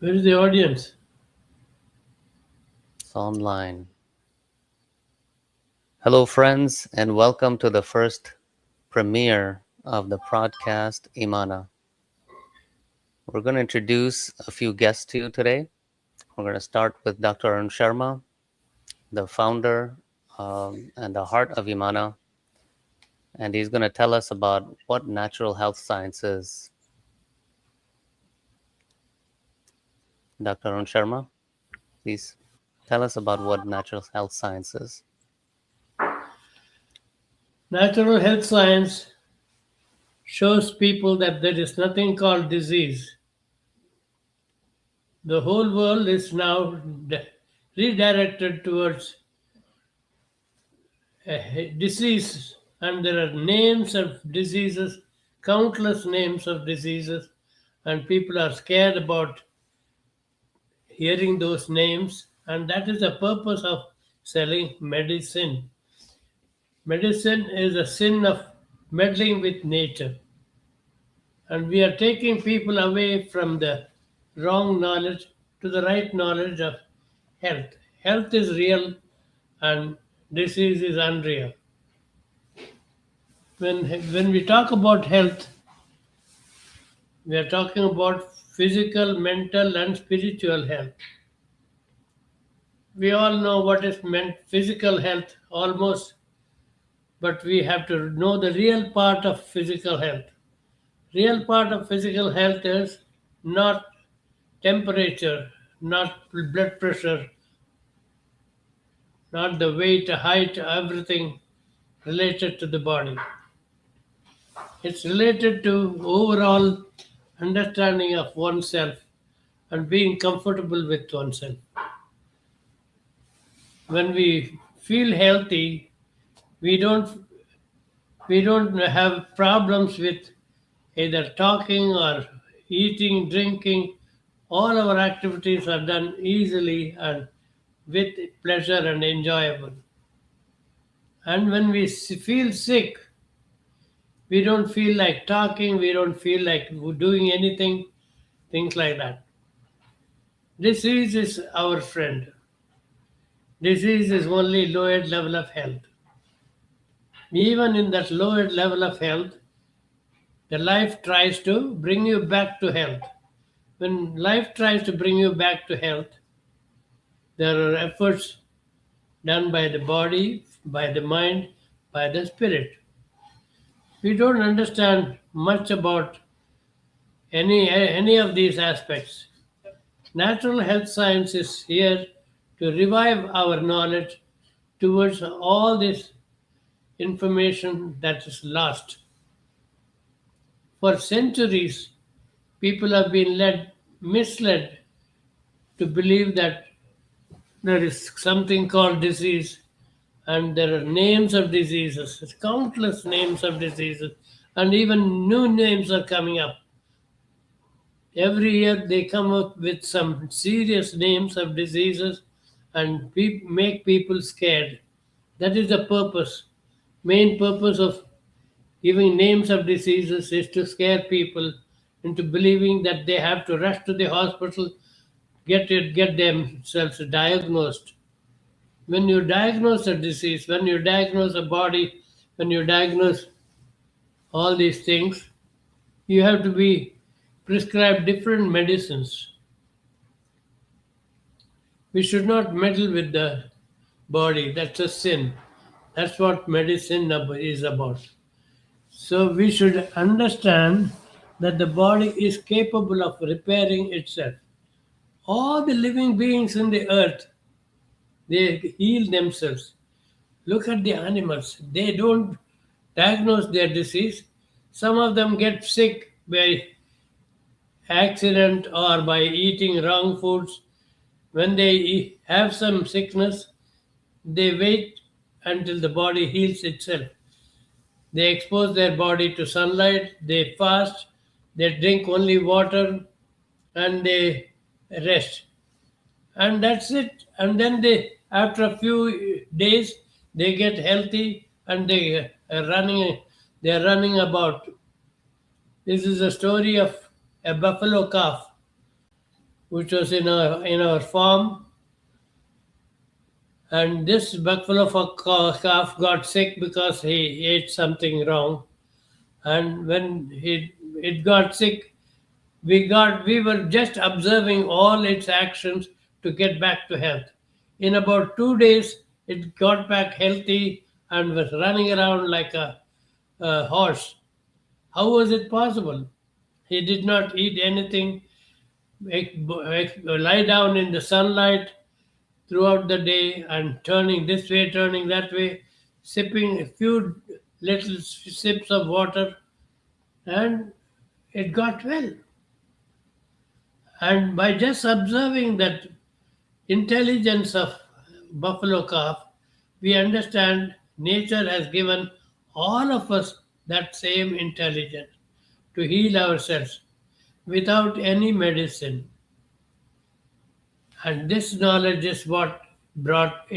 Where is the audience? It's online. Hello, friends, and welcome to the first premiere of the podcast IMANAH. We're going to introduce a few guests to you today. We're going to start with Dr. Arun Sharma, the founder and the heart of IMANAH, and he's going to tell us about what natural health science is. Dr. Arun Sharma, please tell us about what natural health science is. Natural health science shows people that there is nothing called disease. The whole world is now redirected towards disease, and there are names of diseases, countless names of diseases, and people are scared about hearing those names, and that is the purpose of selling medicine. Medicine is a sin of meddling with nature, and we are taking people away from the wrong knowledge to the right knowledge of health. Health is real and disease is unreal. When we talk about health, we are talking about physical, mental, and spiritual health. We all know what is meant physical health almost, but we have to know the real part of physical health. Real part of physical health is not temperature, not blood pressure, not the weight, height, everything related to the body. It's related to overall understanding of oneself and being comfortable with oneself. When we feel healthy, we don't we don't have problems with either talking or eating, drinking. All our activities are done easily and with pleasure and enjoyable. And when we feel sick, we don't feel like talking, we don't feel like doing anything, things like that. Disease is our friend. Disease is only lower level of health. Even in that lower level of health, the life tries to bring you back to health. When life tries to bring you back to health, there are efforts done by the body, by the mind, by the spirit. We don't understand much about any of these aspects. Natural health science is here to revive our knowledge towards all this information that is lost. For centuries, people have been misled to believe that there is something called disease, and there are names of diseases, countless names of diseases, and even new names are coming up. Every year they come up with some serious names of diseases and make people scared. That is the purpose. Main purpose of giving names of diseases is to scare people into believing that they have to rush to the hospital, get themselves diagnosed. When you diagnose a disease, when you diagnose a body, when you diagnose all these things, you have to be prescribed different medicines. We should not meddle with the body. That's a sin. That's what medicine is about. So we should understand that the body is capable of repairing itself. All the living beings in the earth, they heal themselves. Look at the animals. They don't diagnose their disease. Some of them get sick by accident or by eating wrong foods. When they have some sickness, they wait until the body heals itself. They expose their body to sunlight, they fast, they drink only water, and they rest. And that's it. And then after a few days, they get healthy and they are running about. This is a story of a buffalo calf. which was in our farm, and this buffalo calf got sick because he ate something wrong. And when it got sick, we were just observing all its actions to get back to health. In about 2 days, it got back healthy and was running around like a horse. How was it possible? He did not eat anything, lie down in the sunlight throughout the day and turning this way, turning that way, sipping a few little sips of water, and it got well. And by just observing that intelligence of buffalo calf, we understand nature has given all of us that same intelligence to heal ourselves without any medicine. And this knowledge is what brought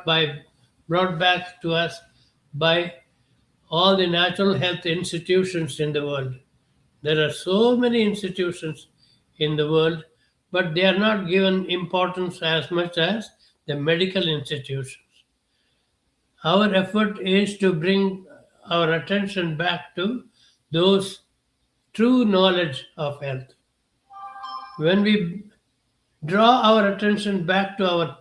back to us by all the natural health institutions in the world. There are so many institutions in the world, but they are not given importance as much as the medical institutions. Our effort is to bring our attention back to those true knowledge of health. When we draw our attention back to our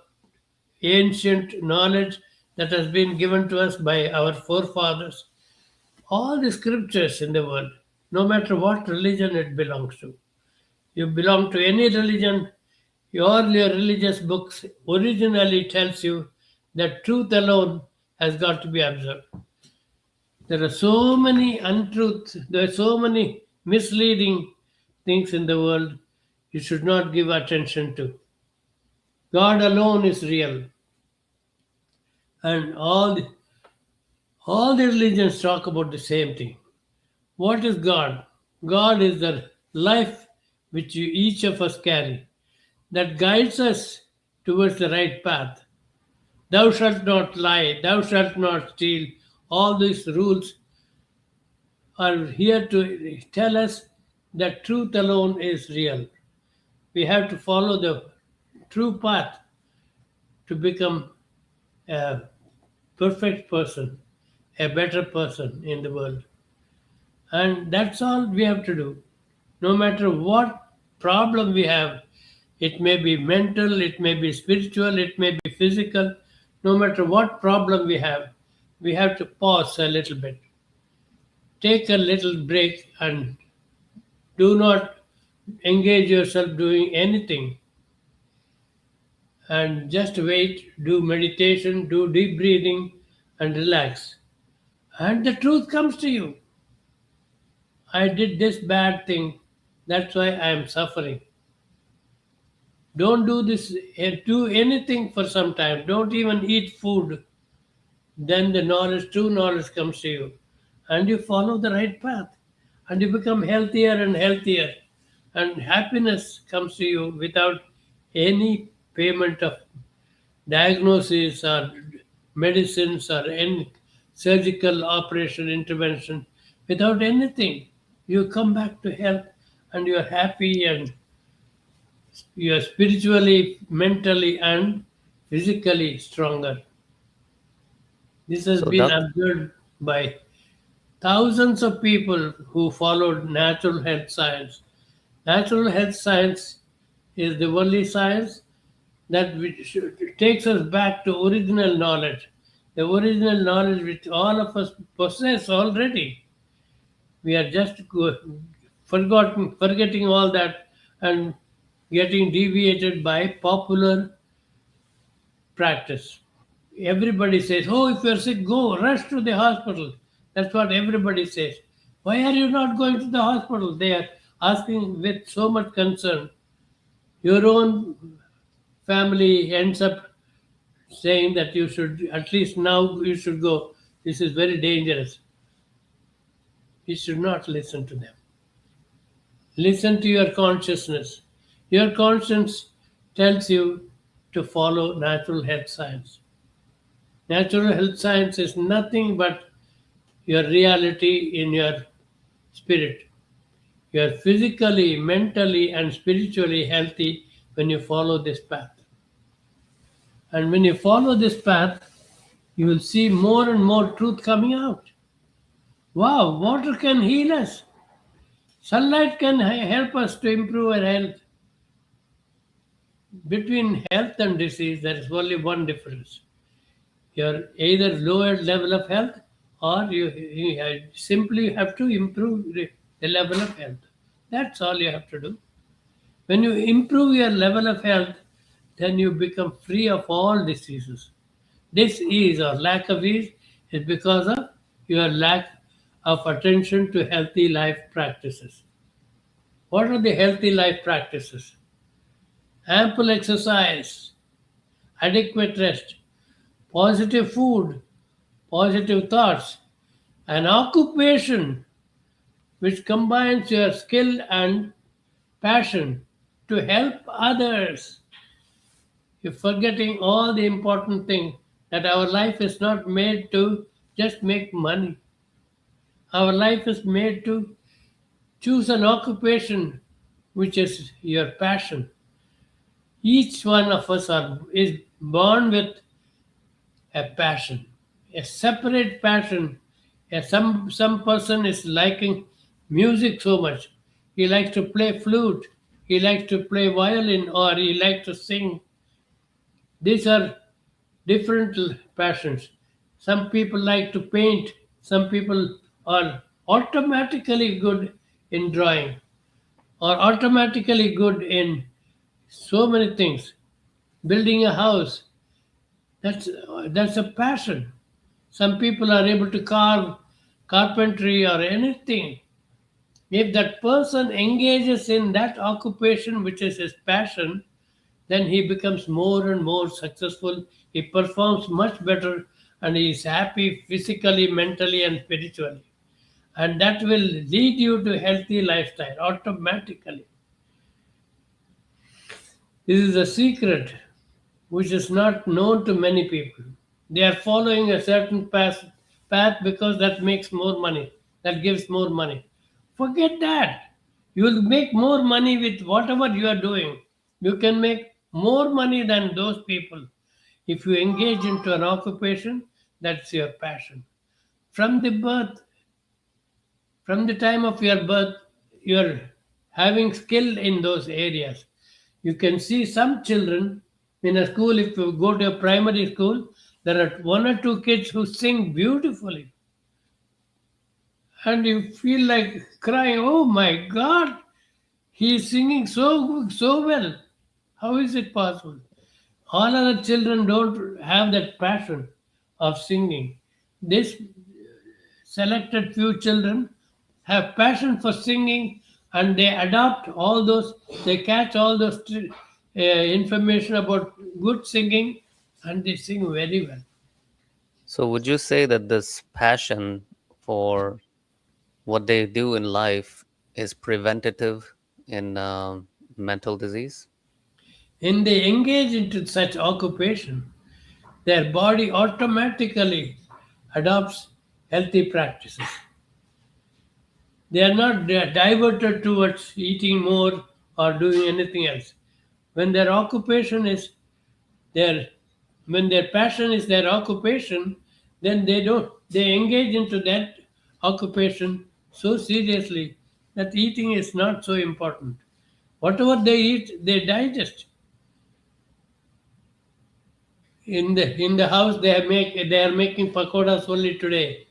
ancient knowledge that has been given to us by our forefathers, all the scriptures in the world, no matter what religion it belongs to, you belong to any religion, your religious books originally tells you that truth alone has got to be observed. There are so many untruths, there are so many misleading things in the world you should not give attention to. God alone is real, and all the religions talk about the same thing. What is God? God is the life which each of us carry that guides us towards the right path. Thou shalt not lie, thou shalt not steal. All these rules are here to tell us that truth alone is real. We have to follow the true path to become a perfect person, a better person in the world. And that's all we have to do. No matter what problem we have, it may be mental, it may be spiritual, it may be physical, no matter what problem we have to pause a little bit. Take a little break and do not engage yourself doing anything, and just wait, do meditation, do deep breathing, and relax. And the truth comes to you. I did this bad thing, that's why I am suffering. Don't do this, do anything for some time. Don't even eat food. Then the knowledge, true knowledge comes to you. And you follow the right path. And you become healthier and healthier. And happiness comes to you without any payment of diagnosis or medicines or any surgical operation intervention. Without anything, you come back to health and you are happy and you are spiritually, mentally, and physically stronger. This has So, been doc, observed by thousands of people who followed natural health science. Natural health science is the only science that takes us back to original knowledge, the original knowledge which all of us possess already. We are just forgetting all that and getting deviated by popular practice. Everybody says, "Oh, if you're sick, go rush to the hospital." That's what everybody says. Why are you not going to the hospital? They are asking with so much concern. Your own family ends up saying that you should, at least now, you should go. This is very dangerous. You should not listen to them. Listen to your consciousness. Your conscience tells you to follow natural health science. Natural health science is nothing but your reality in your spirit. You are physically, mentally, and spiritually healthy when you follow this path. And when you follow this path, you will see more and more truth coming out. Wow, water can heal us. Sunlight can help us to improve our health. Between health and disease, there is only one difference. You're either lower level of health or you simply have to improve the level of health. That's all you have to do. When you improve your level of health, then you become free of all diseases. Disease or lack of ease is because of your lack of attention to healthy life practices. What are the healthy life practices? Ample exercise, adequate rest, positive food, positive thoughts, an occupation which combines your skill and passion to help others. You're forgetting all the important thing that our life is not made to just make money. Our life is made to choose an occupation which is your passion. Each one of us is born with a passion, a separate passion. Some person is liking music so much. He likes to play flute, he likes to play violin, or he likes to sing. These are different passions. Some people like to paint, some people are automatically good in drawing, or automatically good in so many things. Building a house, that's a passion. Some people are able to carve carpentry or anything. If that person engages in that occupation which is his passion, then he becomes more and more successful. He performs much better and he is happy physically, mentally, and spiritually. And that will lead you to healthy lifestyle automatically. This is a secret which is not known to many people. They are following a certain path because that makes more money, that gives more money. Forget that. You will make more money with whatever you are doing. You can make more money than those people if you engage into an occupation that's your passion. From the birth, from the time of your birth, you're having skill in those areas. You can see some children in a school, if you go to a primary school, there are one or two kids who sing beautifully. And you feel like crying, oh my God, he is singing so well. How is it possible? All other children don't have that passion of singing. This selected few children have passion for singing and they adopt all those, they catch all those information about good singing and they sing very well. So, would you say that this passion for what they do in life is preventative in mental disease? When they engage into such occupation, their body automatically adopts healthy practices. They are not diverted towards eating more or doing anything else. When their occupation is their when their passion is their occupation, then they engage into that occupation so seriously that eating is not so important. Whatever they eat, they digest. In the house they are making pakoras only today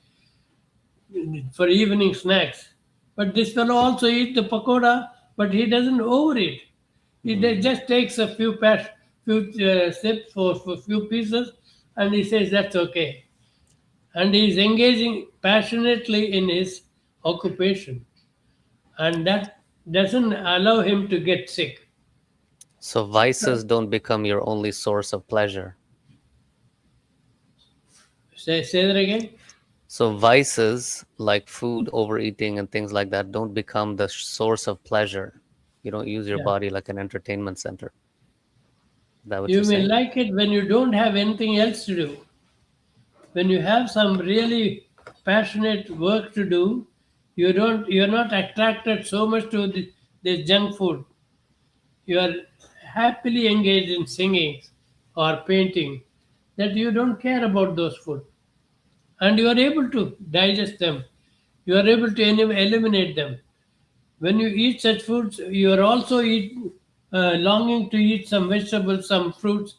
for evening snacks. But this fellow also eat the pakoda, but he doesn't overeat. Just takes a few sips for few pieces, and he says that's okay. And he is engaging passionately in his occupation, and that doesn't allow him to get sick. So, vices don't become your only source of pleasure. Say that again. So, vices like food, overeating, and things like that don't become the source of pleasure. You don't use your Yeah. body like an entertainment center. Is that what You you're may saying? like it when you don't have anything else to do. When you have some really passionate work to do, You're not attracted so much to this junk food. You are happily engaged in singing or painting that you don't care about those food, and you are able to digest them. You are able to eliminate them. When you eat such foods, you are also longing to eat some vegetables, some fruits,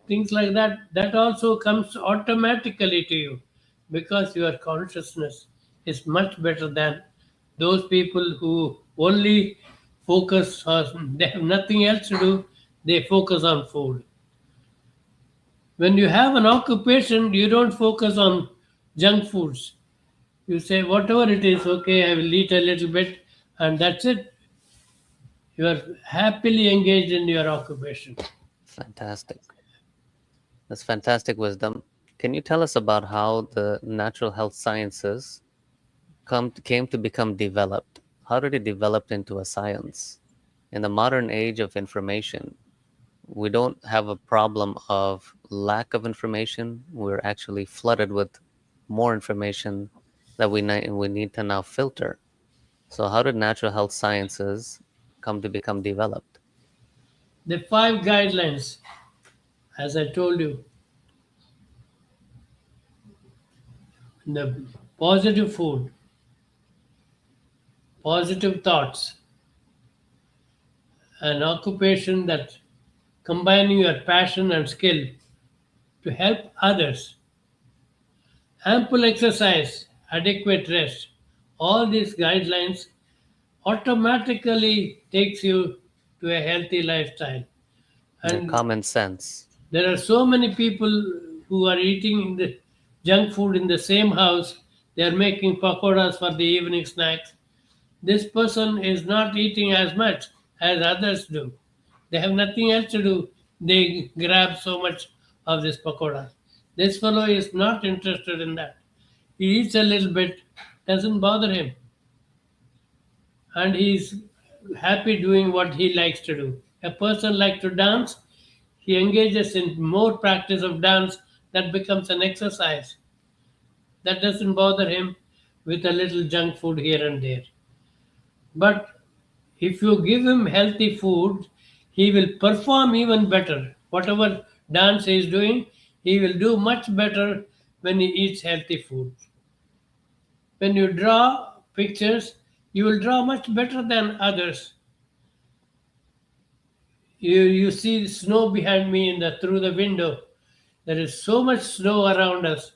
things like that. That also comes automatically to you because your consciousness is much better than those people who only focus on, they have nothing else to do, they focus on food. When you have an occupation, you don't focus on junk foods. You say, whatever it is, okay, I will eat a little bit, and that's it. You are happily engaged in your occupation. Fantastic. That's fantastic wisdom. Can you tell us about how the natural health sciences came to become developed? How did it develop into a science? In the modern age of information, we don't have a problem of lack of information. We're actually flooded with more information that we need to now filter. So, how did natural health sciences come to become developed? The five guidelines, as I told you, the positive food, positive thoughts, an occupation that combining your passion and skill to help others, ample exercise, adequate rest. All these guidelines automatically takes you to a healthy lifestyle. Yeah, And common sense. there are so many people who are eating the junk food in the same house. They are making pakoras for the evening snacks. This person is not eating as much as others do. They have nothing else to do. They grab so much of this pakoras. This fellow is not interested in that. He eats a little bit, doesn't bother him, and he's happy doing what he likes to do. A person like to dance, he engages in more practice of dance that becomes an exercise. That doesn't bother him with a little junk food here and there. But if you give him healthy food, he will perform even better. Whatever dance he is doing, he will do much better when he eats healthy food. When you draw pictures, you will draw much better than others. You see snow behind me in the through the window. There is so much snow around us,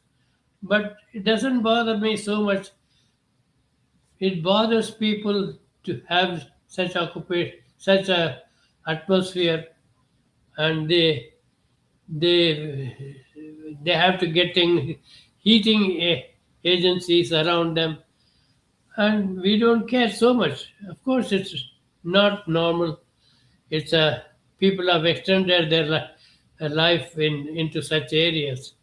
but it doesn't bother me so much. It bothers people to have such occupation, such a atmosphere, and they they have to getting heating agencies around them, and we don't care so much. Of course, it's not normal. It's a people have extended their life into such areas.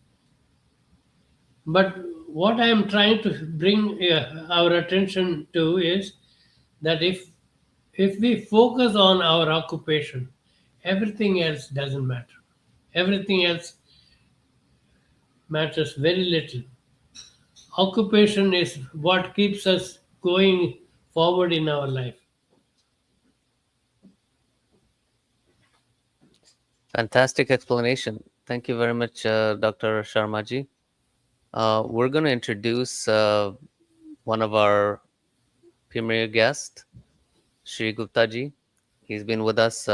But what I am trying to bring our attention to is that if we focus on our occupation, everything else doesn't matter. Everything else matters very little. Occupation is what keeps us going forward in our life. Fantastic explanation. Thank you very much, Dr. Sharmaji. We're going to introduce one of our premier guests, Shri Gupta ji. He's been with us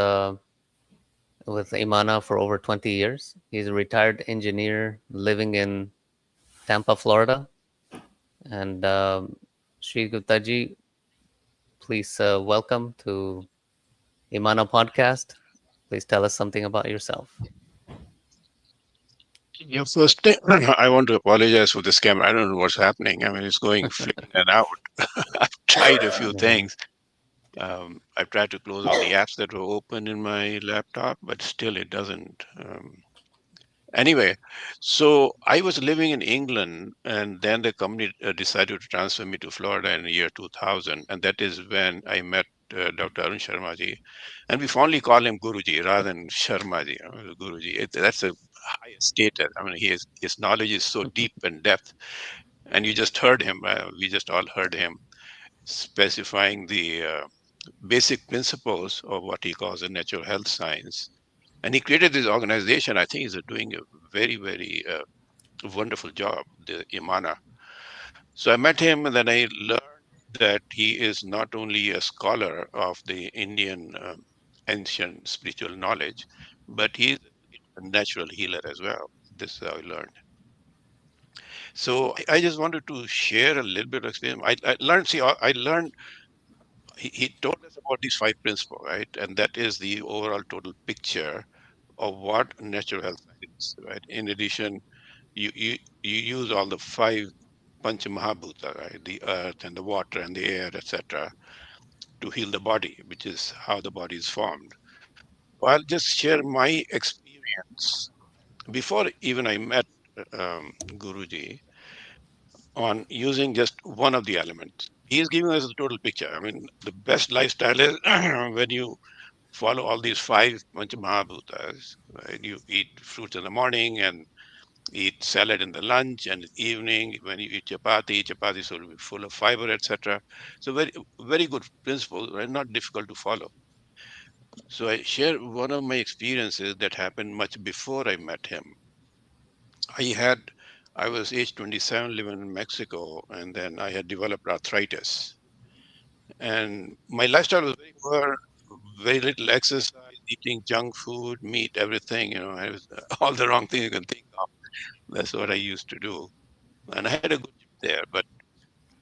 with IMANAH for over 20 years. He's a retired engineer living in Tampa, Florida. And Shri Gupta ji, please welcome to IMANAH podcast. Please tell us something about yourself. Yeah, first thing, I want to apologize for this camera. I don't know what's happening. I mean, it's going flick in and out. I've tried a few Yeah. things. I've tried to close all the apps that were open in my laptop, but still it doesn't. Anyway, so I was living in England, and then the company decided to transfer me to Florida in the year 2000, and that is when I met Dr. Arun Sharmaji, and we fondly call him Guruji rather than Sharmaji. Guruji, that's a higher status. I mean, his knowledge is so deep and depth, and you just heard him. We just all heard him. specifying the basic principles of what he calls the natural health science. And he created this organization. I think he's doing a very, very wonderful job, the IMANAH. So I met him, and then I learned that he is not only a scholar of the Indian ancient spiritual knowledge, but he's a natural healer as well. This is how I learned. So I just wanted to share a little bit of experience. I learned, see, I learned, he told us about these five principles, right? And that is the overall total picture of what natural health is, right? In addition, you use all the five Pancha Mahabhuta, right? The earth and the water and the air, etc., to heal the body, which is how the body is formed. So I'll just share my experience before even I met Guruji on using just one of the elements. He is giving us a total picture. I mean, the best lifestyle is when you follow all these five Pancha Mahabhutas, right? You eat fruits in the morning and eat salad in the lunch and evening. When you eat chapati, chapati will be full of fiber, etc. So very good principle, right? Not difficult to follow. So I share one of my experiences that happened much before I met him. I had I was age 27 living in Mexico, and then I had developed arthritis. And my lifestyle was very poor, very little exercise, eating junk food, meat, everything. I was all the wrong things you can think of. That's what I used to do. And I had a good job there, but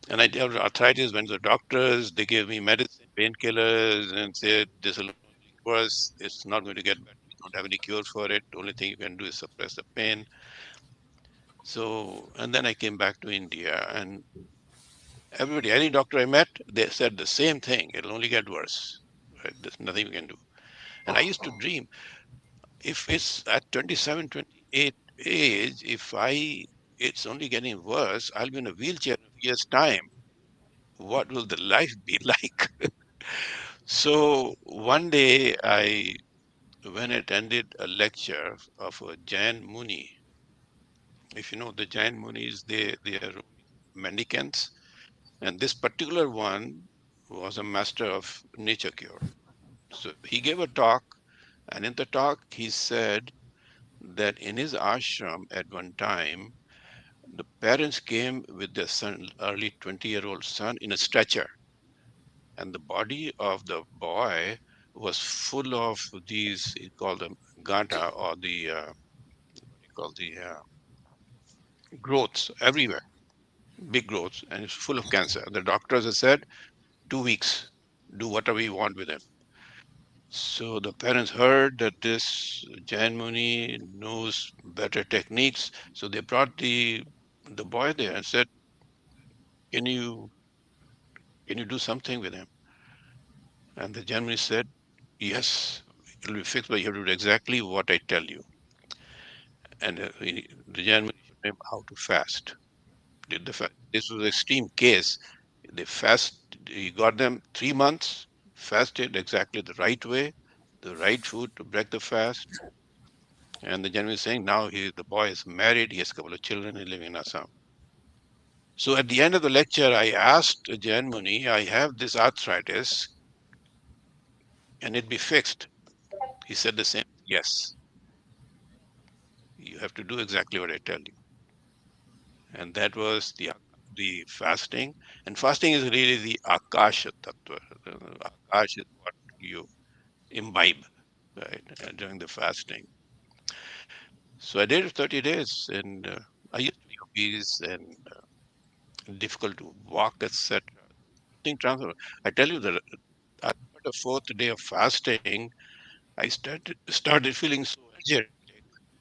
and I dealt with arthritis, went to the doctors, they gave me medicine, painkillers, and said this will only get worse. It's not going to get better. We don't have any cure for it. The only thing you can do is suppress the pain. So, and then I came back to India, and everybody, any doctor I met, they said the same thing. It'll only get worse. Right? There's nothing we can do. And I used to dream, if it's at 27, 28 age, if it's only getting worse, I'll be in a wheelchair in a few years' time. What will the life be like? So one day I when I attended a lecture of a Jain Muni. If you know the Jain Munis, they are mendicants, and this particular one was a master of nature cure. So he gave a talk, and in the talk he said that in his ashram at one time the parents came with their son, early 20-year-old son, in a stretcher, and the body of the boy was full of these, he called them gata, or the what do you call the growths everywhere, big growths, and it's full of cancer. The doctors have said 2 weeks, do whatever you want with him. So the parents heard that this Jain Muni knows better techniques, so they brought the boy there and said, "Can you do something with him?" And the Jain Muni said, "Yes, it'll be fixed, but you have to do exactly what I tell you." And the Jain Muni showed him how to fast. This was an extreme case. They fast. He got them 3 months, fasted exactly the right way, the right food to break the fast. And the gentleman is saying now the boy is married, he has a couple of children, and living in Assam. So at the end of the lecture, I asked Jain Muni, I have this arthritis, can it be fixed? He said the same, yes, you have to do exactly what I tell you. And that was the fasting. And fasting is really the Akasha Tattva. Akash is what you imbibe, right, during the fasting. So I did it 30 days, and I used to be obese and difficult to walk, etc. Thing transfer. I tell you that after the fourth day of fasting, I started feeling so energetic.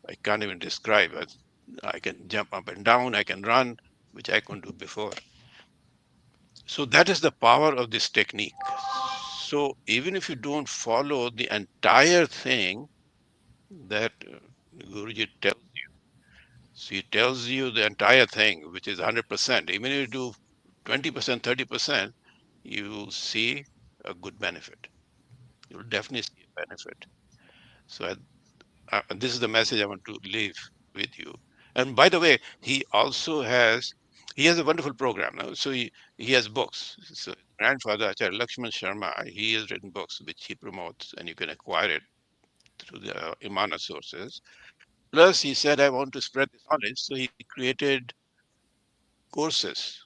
I can't even describe it. I can jump up and down. I can run, which I couldn't do before. So that is the power of this technique. So even if you don't follow the entire thing that Guruji tells you, so he tells you the entire thing, which is 100%. Even if you do 20%, 30%, you see a good benefit. You'll definitely see a benefit. So this is the message I want to leave with you. And by the way, he also has He has a wonderful program now. So he has books. So his grandfather, Acharya Lakshman Sharma, he has written books which he promotes, and you can acquire it through the Imana sources. Plus, he said, I want to spread this knowledge. So he created courses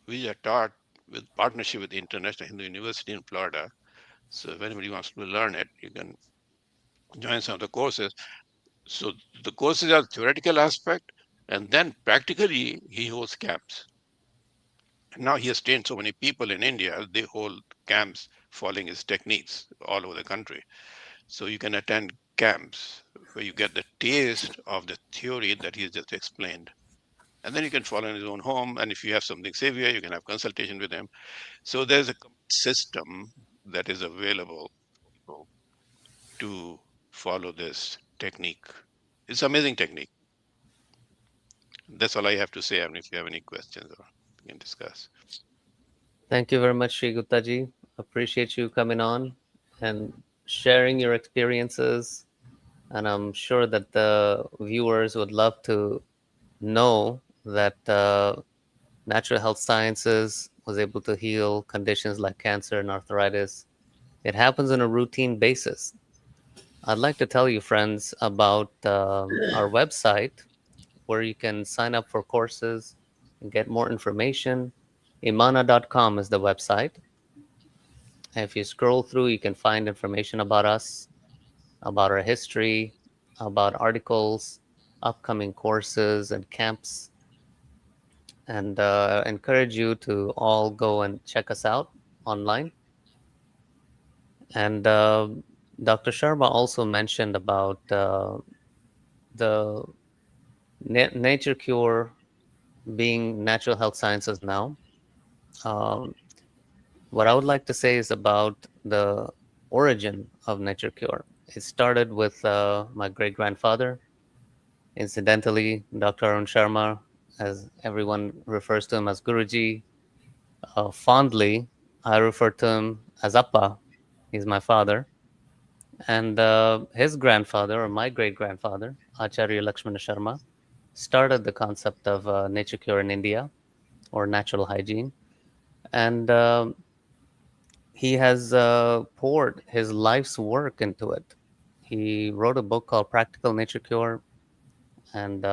which are taught with partnership with the International Hindu University in Florida. So if anybody wants to learn it, you can join some of the courses. So the courses are theoretical aspect, and then practically he holds camps. Now he has trained so many people in India, they hold camps following his techniques all over the country. So you can attend camps where you get the taste of the theory that he has just explained. And then you can follow in his own home. And if you have something severe, you can have consultation with him. So there's a system that is available for people to follow this technique. It's amazing technique. That's all I have to say. I mean, if you have any questions, or we can discuss. Thank you very much, Shri Gupta ji. Appreciate you coming on and sharing your experiences. And I'm sure that the viewers would love to know that natural health sciences was able to heal conditions like cancer and arthritis. It happens on a routine basis. I'd like to tell you, friends, about our website where you can sign up for courses and get more information. Imana.com is the website. And if you scroll through, you can find information about us, about our history, about articles, upcoming courses, and camps. And encourage you to all go and check us out online. And Dr. Sharma also mentioned about the nature cure being natural health sciences now. Um, what I would like to say is about the origin of nature cure. It started with my great grandfather. Incidentally, Dr. Arun Sharma, as everyone refers to him as Guruji, fondly, I refer to him as Appa. He's my father. And his grandfather, or my great grandfather, Acharya Lakshmana Sharma, started the concept of nature cure in India, or natural hygiene. And he has poured his life's work into it. He wrote a book called Practical Nature Cure, and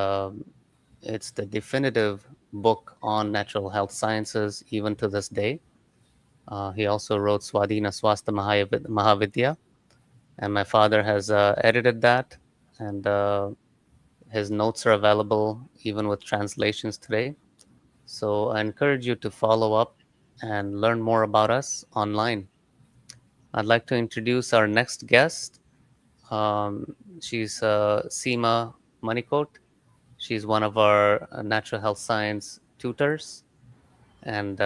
it's the definitive book on natural health sciences even to this day. He also wrote Swadhina Swastha Mahavidya, and my father has edited that, and his notes are available even with translations today. So I encourage you to follow up and learn more about us online. I'd like to introduce our next guest. She's Seema Manikkoth. She's one of our natural health science tutors. And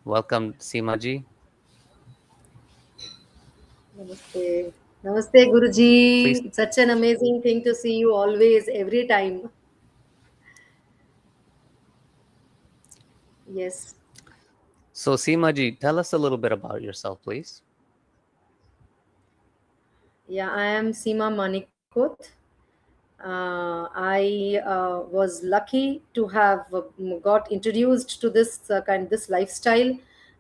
welcome, Seema ji. Namaste. Namaste, Please. Guruji. It's such an amazing thing to see you always, every time. Yes. So, Seema ji, tell us a little bit about yourself, please. Yeah, I am Seema Manikkoth. I was lucky to have got introduced to this lifestyle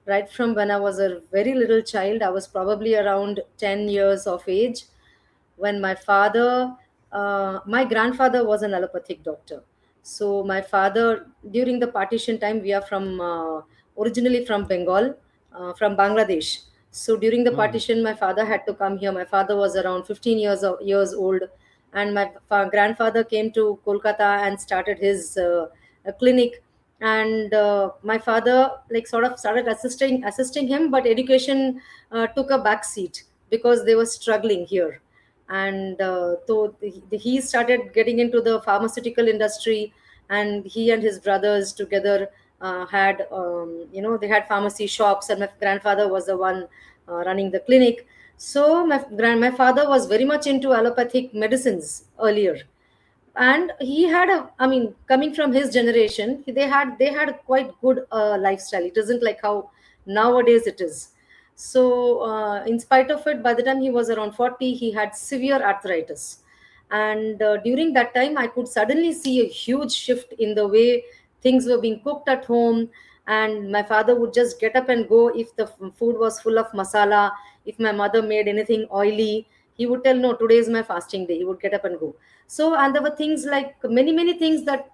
right from when I was a very little child. I was probably around 10 years of age when my grandfather was an allopathic doctor. So my father, during the partition time, we are from originally from Bengal, from Bangladesh. So during the Mm. partition, my father had to come here. My father was around 15 years old, and my grandfather came to Kolkata and started his a clinic. And my father like sort of started assisting him, but education took a back seat because they were struggling here. And so he started getting into the pharmaceutical industry, and he and his brothers together had they had pharmacy shops, and my grandfather was the one running the clinic. So my father was very much into allopathic medicines earlier, and he had a, I mean, coming from his generation, they had quite good lifestyle. It isn't like how nowadays it is. So in spite of it, by the time he was around 40, he had severe arthritis. And during that time, I could suddenly see a huge shift in the way things were being cooked at home, and my father would just get up and go if the food was full of masala. If my mother made anything oily, he would tell, no, today is my fasting day. He would get up and go. So, and there were things like many things that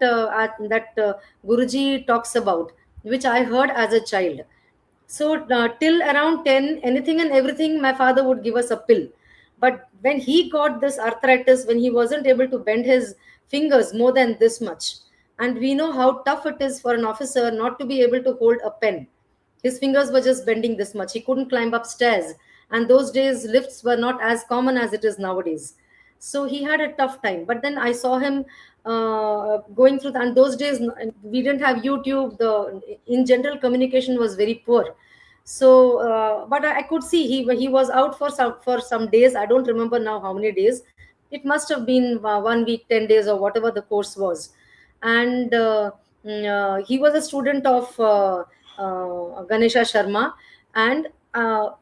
Guruji talks about, which I heard as a child. So till around 10, anything and everything, my father would give us a pill. But when he got this arthritis, when he wasn't able to bend his fingers more than this much, and we know how tough it is for an officer not to be able to hold a pen. His fingers were just bending this much. He couldn't climb upstairs. And those days, lifts were not as common as it is nowadays. So he had a tough time. But then I saw him going through that. And those days, we didn't have YouTube. The in general communication was very poor. So, but I could see he was out for some days. I don't remember now how many days. It must have been 1 week, 10 days, or whatever the course was. And he was a student of Ganesha Sharma, and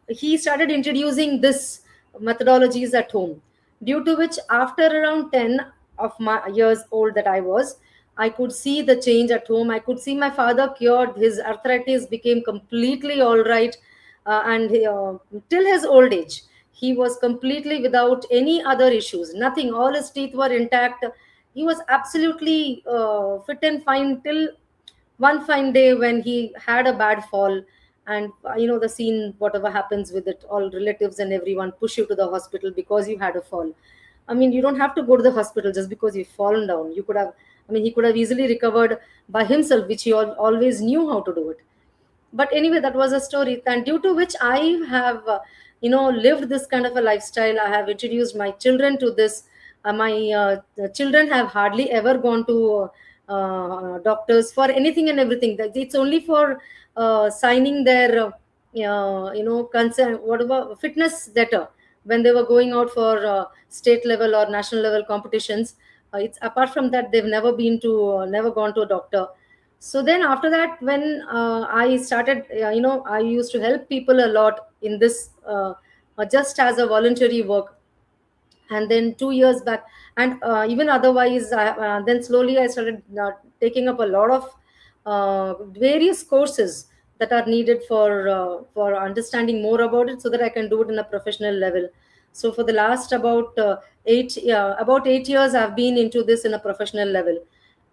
he started introducing this methodologies at home. Due to which, after around 10 of my years old that I was, I could see the change at home. I could see my father cured. His arthritis became completely all right, and till his old age, he was completely without any other issues. Nothing. All his teeth were intact. He was absolutely fit and fine till one fine day when he had a bad fall. And the scene, whatever happens with it, all relatives and everyone push you to the hospital because you had a fall. I mean, you don't have to go to the hospital just because you've fallen down. You could have, I mean, he could have easily recovered by himself, which he always knew how to do it. But anyway, that was a story, and due to which I have lived this kind of a lifestyle. I have introduced my children to this. My the children have hardly ever gone to doctors for anything and everything. It's only for signing their consent, whatever, fitness letter, when they were going out for state level or national level competitions. It's apart from that, they've never been to never gone to a doctor. So then after that, when I started, I used to help people a lot in this, just as a voluntary work. And then 2 years back, and even otherwise, then slowly I started taking up a lot of various courses that are needed for understanding more about it, so that I can do it in a professional level. So for the last about 8 years, I've been into this in a professional level.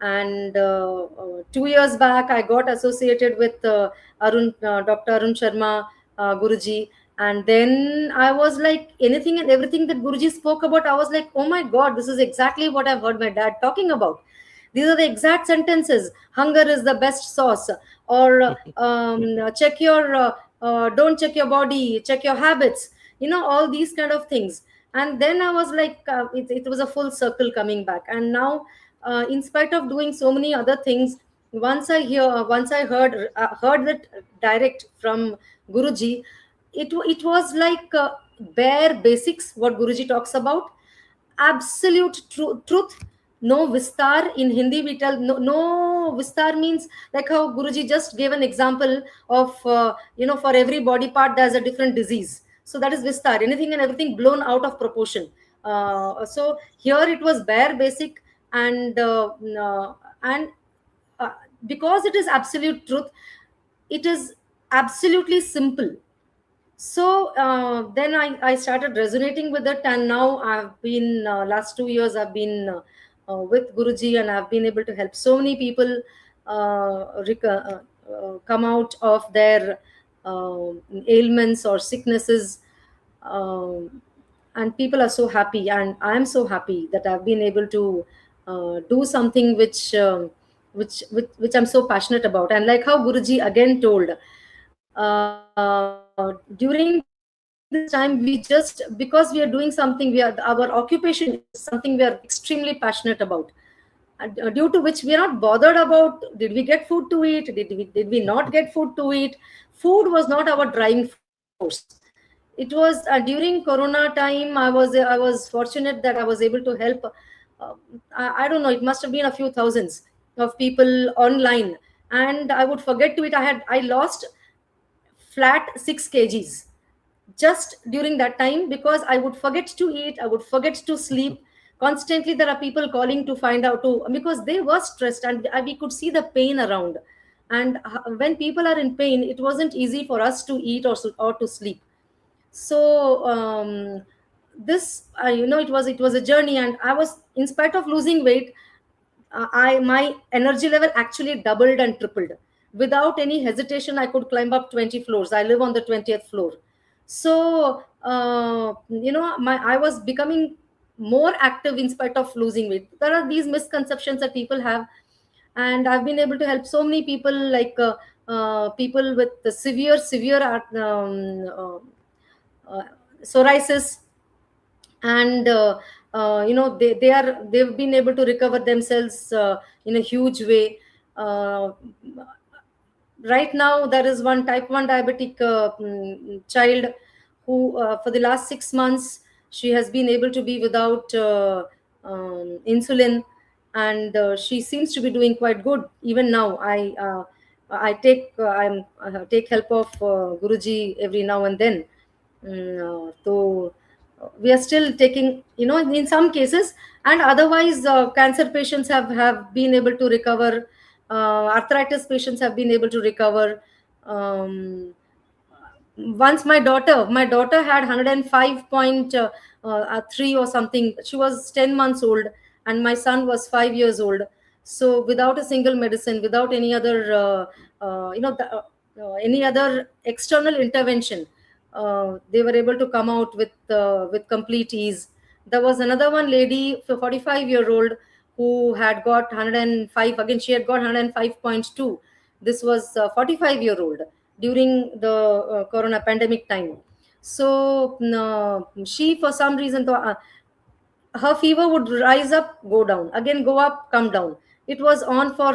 And 2 years back, I got associated with Dr. Arun Sharma Guruji. And then I was like, anything and everything that Guruji spoke about, I was like, oh my God, this is exactly what I've heard my dad talking about. These are the exact sentences. Hunger is the best sauce. Or check your, don't check your body, check your habits. All these kind of things. And then I was like, it was a full circle coming back. And now, in spite of doing so many other things, once I heard that direct from Guruji, it was like bare basics, what Guruji talks about. Absolute truth. No vistar. In Hindi we tell, no vistar means, like how Guruji just gave an example of, for every body part there's a different disease. So that is vistar, anything and everything blown out of proportion. So here it was bare basic. And because it is absolute truth, it is absolutely simple. So then I started resonating with it, and now I've been, last 2 years I've been with Guruji, and I've been able to help so many people come out of their ailments or sicknesses. And people are so happy, and I'm so happy that I've been able to do something which I'm so passionate about. And like how Guruji again told, during this time, we just, because we are doing something, our occupation is something we are extremely passionate about. Due to which we are not bothered about, did we get food to eat, did we not get food to eat. Food was not our driving force. It was during Corona time, I was fortunate that I was able to help, I don't know, it must have been a few thousands of people online. And I would forget to eat. I lost flat 6 kgs just during that time, because I would forget to eat, I would forget to sleep. Constantly there are people calling to find out to, because they were stressed, and we could see the pain around. And when people are in pain, it wasn't easy for us to eat or to sleep. So this it was a journey, and I was, in spite of losing weight, I my energy level actually doubled and tripled. Without any hesitation, I could climb up 20 floors. I live on the 20th floor. So my I was becoming more active in spite of losing weight. There are these misconceptions that people have, and I've been able to help so many people, like people with the severe uh, psoriasis. And they've been able to recover themselves in a huge way. uh, right now there is one type 1 diabetic child who, for the last 6 months, she has been able to be without insulin, and she seems to be doing quite good even now. I take help of Guruji every now and then. So we are still taking, in some cases. And otherwise, cancer patients have been able to recover. Arthritis patients have been able to recover. um, Once my daughter had 105.3 or something. She was 10 months old, and my son was 5 years old. So without a single medicine, without any other any other external intervention, they were able to come out with complete ease. There was another one lady, 45-year-old, who had got 105. Again, she had got 105.2. This was 45-year-old during the corona pandemic time. So she, for some reason, her fever would rise up, go down, again go up, come down. It was on for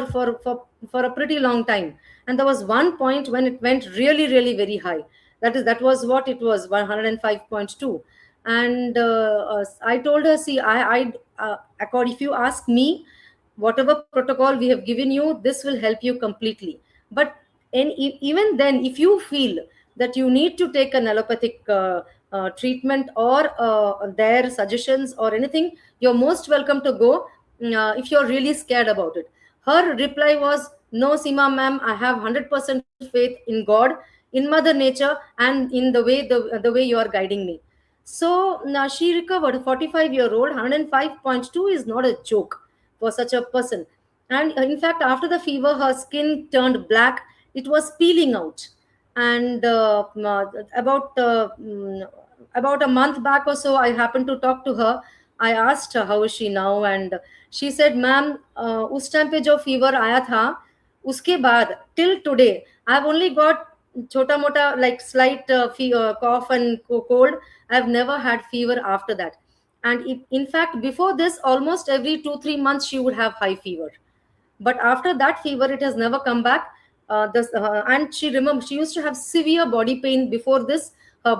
a pretty long time. And there was one point when it went really, really very high. That was what it was, 105.2. And I told her, see, if you ask me, whatever protocol we have given you, this will help you completely. But even then, if you feel that you need to take an allopathic treatment, or their suggestions or anything, you're most welcome to go, if you're really scared about it. Her reply was, no, Seema ma'am, I have 100% faith in God, in mother nature, and in the way you are guiding me. So now she recovered. 45-year-old, 105.2 is not a joke for such a person. And in fact, after the fever, her skin turned black. It was peeling out. And about a month back or so, I happened to talk to her. I asked her how is she now, and she said, "Ma'am, उस time पे जो fever आया था, उसके बाद till today, I've only got chota mota, like slight cough and cold. I've never had fever after that. And in fact, before this, almost every 2-3 months she would have high fever. But after that fever, it has never come back. And she remember, she used to have severe body pain before this. Her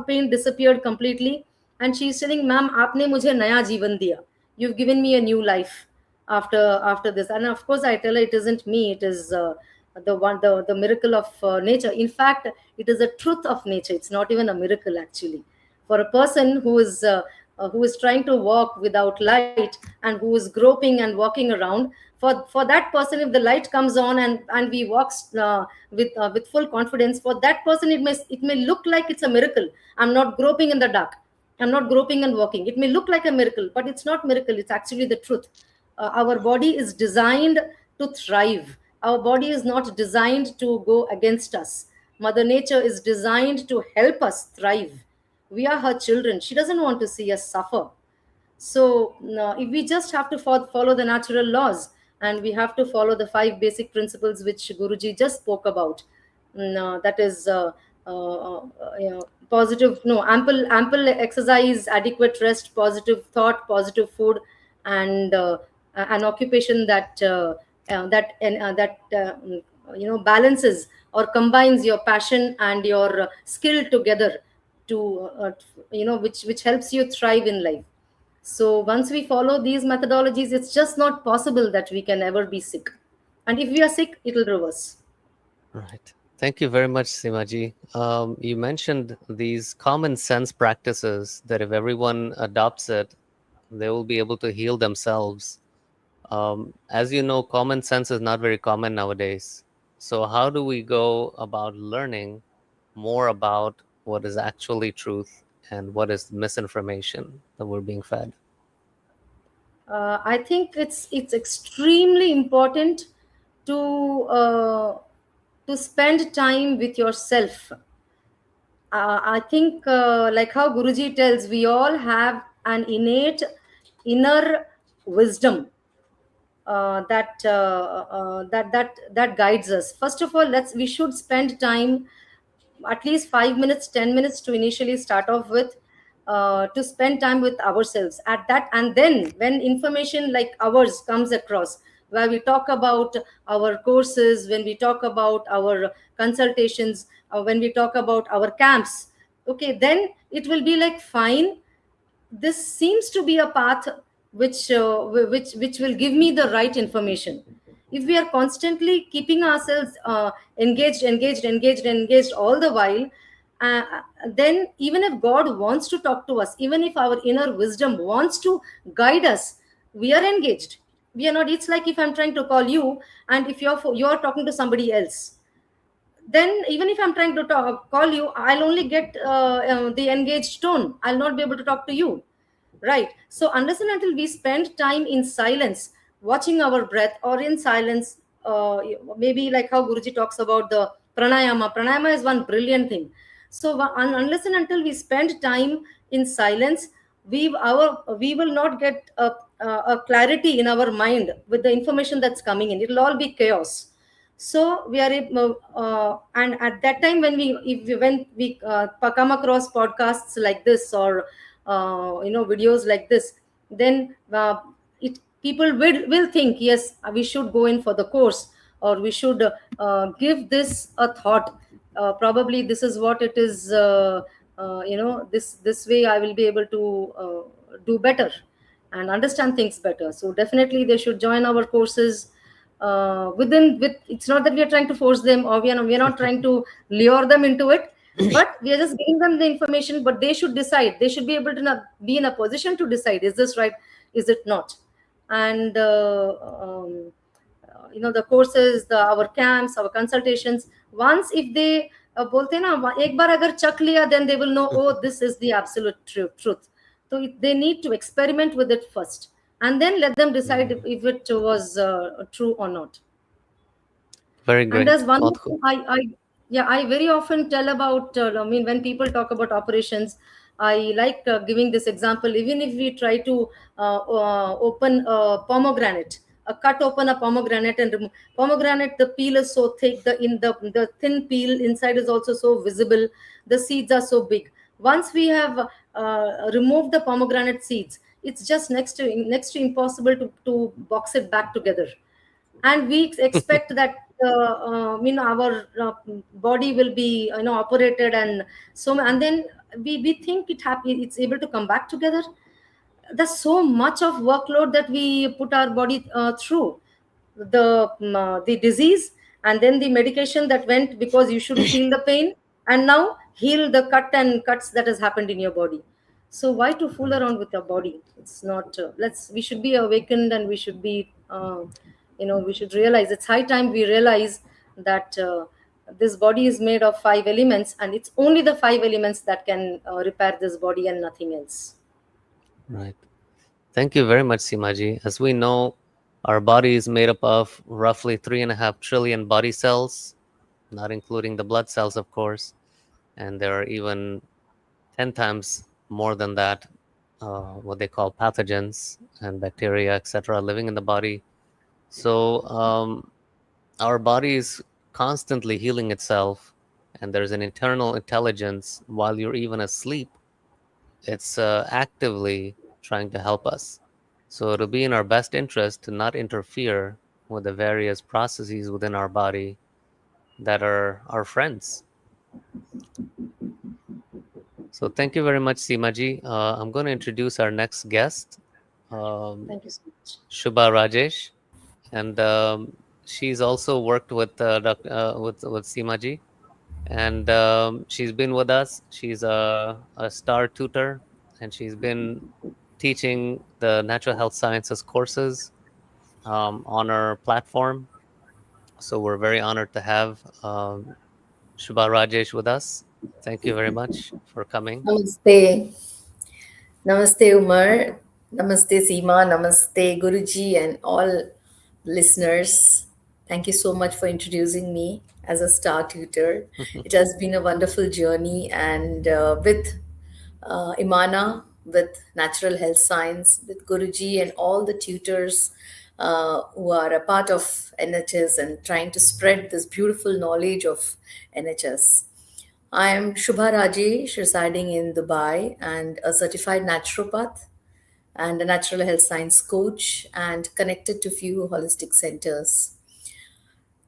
pain disappeared completely. And she's telling, ma'am, aapne mujhe naya jeevan diya. You've given me a new life after this. And of course I tell her, it isn't me, it is the miracle of nature. In fact, it is a truth of nature. It's not even a miracle, actually. For a person who is trying to walk without light, and who is groping and walking around, for that person, if the light comes on, and we walk with full confidence, for that person it may look like it's a miracle. I'm not groping in the dark, I'm not groping and walking. It may look like a miracle, but it's not miracle, it's actually the truth. Our body is designed to thrive. Our body is not designed to go against us. Mother Nature is designed to help us thrive. We are her children. She doesn't want to see us suffer. So, no, if we just have to follow the natural laws, and we have to follow the 5 basic principles which Guruji just spoke about. That is positive, no, ample exercise, adequate rest, positive thought, positive food, and an occupation that balances or combines your passion and your skill together, to which helps you thrive in life. So once we follow these methodologies, it's just not possible that we can ever be sick. And if we are sick, it will reverse. Right. Thank you very much, Simaji. You mentioned these common sense practices that if everyone adopts it, they will be able to heal themselves. As you know, common sense is not very common nowadays. So, how do we go about learning more about what is actually truth and what is misinformation that we're being fed? I think it's extremely important to spend time with yourself. I think, like how Guruji tells, we all have an innate inner wisdom that guides us. First of all, we should spend time, at least 5 minutes, 10 minutes to initially start off with, to spend time with ourselves at that. And then when information like ours comes across, where we talk about our courses, when we talk about our consultations, when we talk about our camps, okay, then it will be like, fine, this seems to be a path which will give me the right information. If we are constantly keeping ourselves engaged all the while, uh, then even if God wants to talk to us, even if our inner wisdom wants to guide us, we are engaged. We are not. It's like if I'm trying to call you, and if you're talking to somebody else, then even if I'm trying to call you, I'll only get the engaged tone. I'll not be able to talk to you, right? So unless and until we spend time in silence, watching our breath, or in silence, maybe like how Guruji talks about the pranayama is one brilliant thing. So unless and until we spend time in silence, we will not get a clarity in our mind with the information that's coming in. It'll all be chaos. So we are and at that time, when we come across podcasts like this, or videos like this, then people will think, yes, we should go in for the course, or we should give this a thought. Probably this is what it is. This way I will be able to do better and understand things better. So definitely they should join our courses. With It's not that we are trying to force them, or we are not trying to lure them into it, but we are just giving them the information. But they should decide. They should be able to be in a position to decide, is this right, is it not? And the courses, our camps, our consultations, once if they bolte na ek bar agar chak liya, then they will know, oh, this is the absolute truth. So they need to experiment with it first, and then let them decide if it was true or not. Very And great. there's one more thing I very often tell about. When people talk about operations, I like giving this example. Even if we try to open a pomegranate, cut open a pomegranate and remove pomegranate, the peel is so thick, the thin peel inside is also so visible. The seeds are so big. Once we have removed the pomegranate seeds, it's just next to impossible to box it back together. And we expect that our body will be operated, and then we think it's able to come back together. There's so much of workload that we put our body through, the disease, and then the medication that went because you should feel the pain, and now heal the cuts that has happened in your body. So why to fool Right. around with your body? It's not. We should be awakened, and we should be we should realize, it's high time we realize that this body is made of 5 elements, and it's only the 5 elements that can repair this body, and nothing else. Right. Thank you very much, Simaji. As we know, our body is made up of roughly 3.5 trillion body cells, not including the blood cells, of course. And there are even 10 times more than that, what they call pathogens and bacteria, etc., living in the body. So our body is constantly healing itself, and there's an internal intelligence while you're even asleep. It's actively trying to help us. So it'll be in our best interest to not interfere with the various processes within our body that are our friends. So thank you very much, Seemaji. I'm going to introduce our next guest, Thank you so much. Shubha Rajesh, and she's also worked with with Seemaji, and she's been with us. She's a star tutor, and she's been teaching the natural health sciences courses on our platform. So we're very honored to have Shubha Rajesh with us. Thank you very much for coming. Namaste. Namaste, Umar. Namaste, Seema. Namaste, Guruji, and all listeners. Thank you so much for introducing me as a star tutor. It has been a wonderful journey, and with IMANAH, with natural health science, with Guruji, and all the tutors who are a part of NHS and trying to spread this beautiful knowledge of NHS. I am Shubha Rajesh, residing in Dubai, and a certified naturopath and a natural health science coach, and connected to few holistic centers.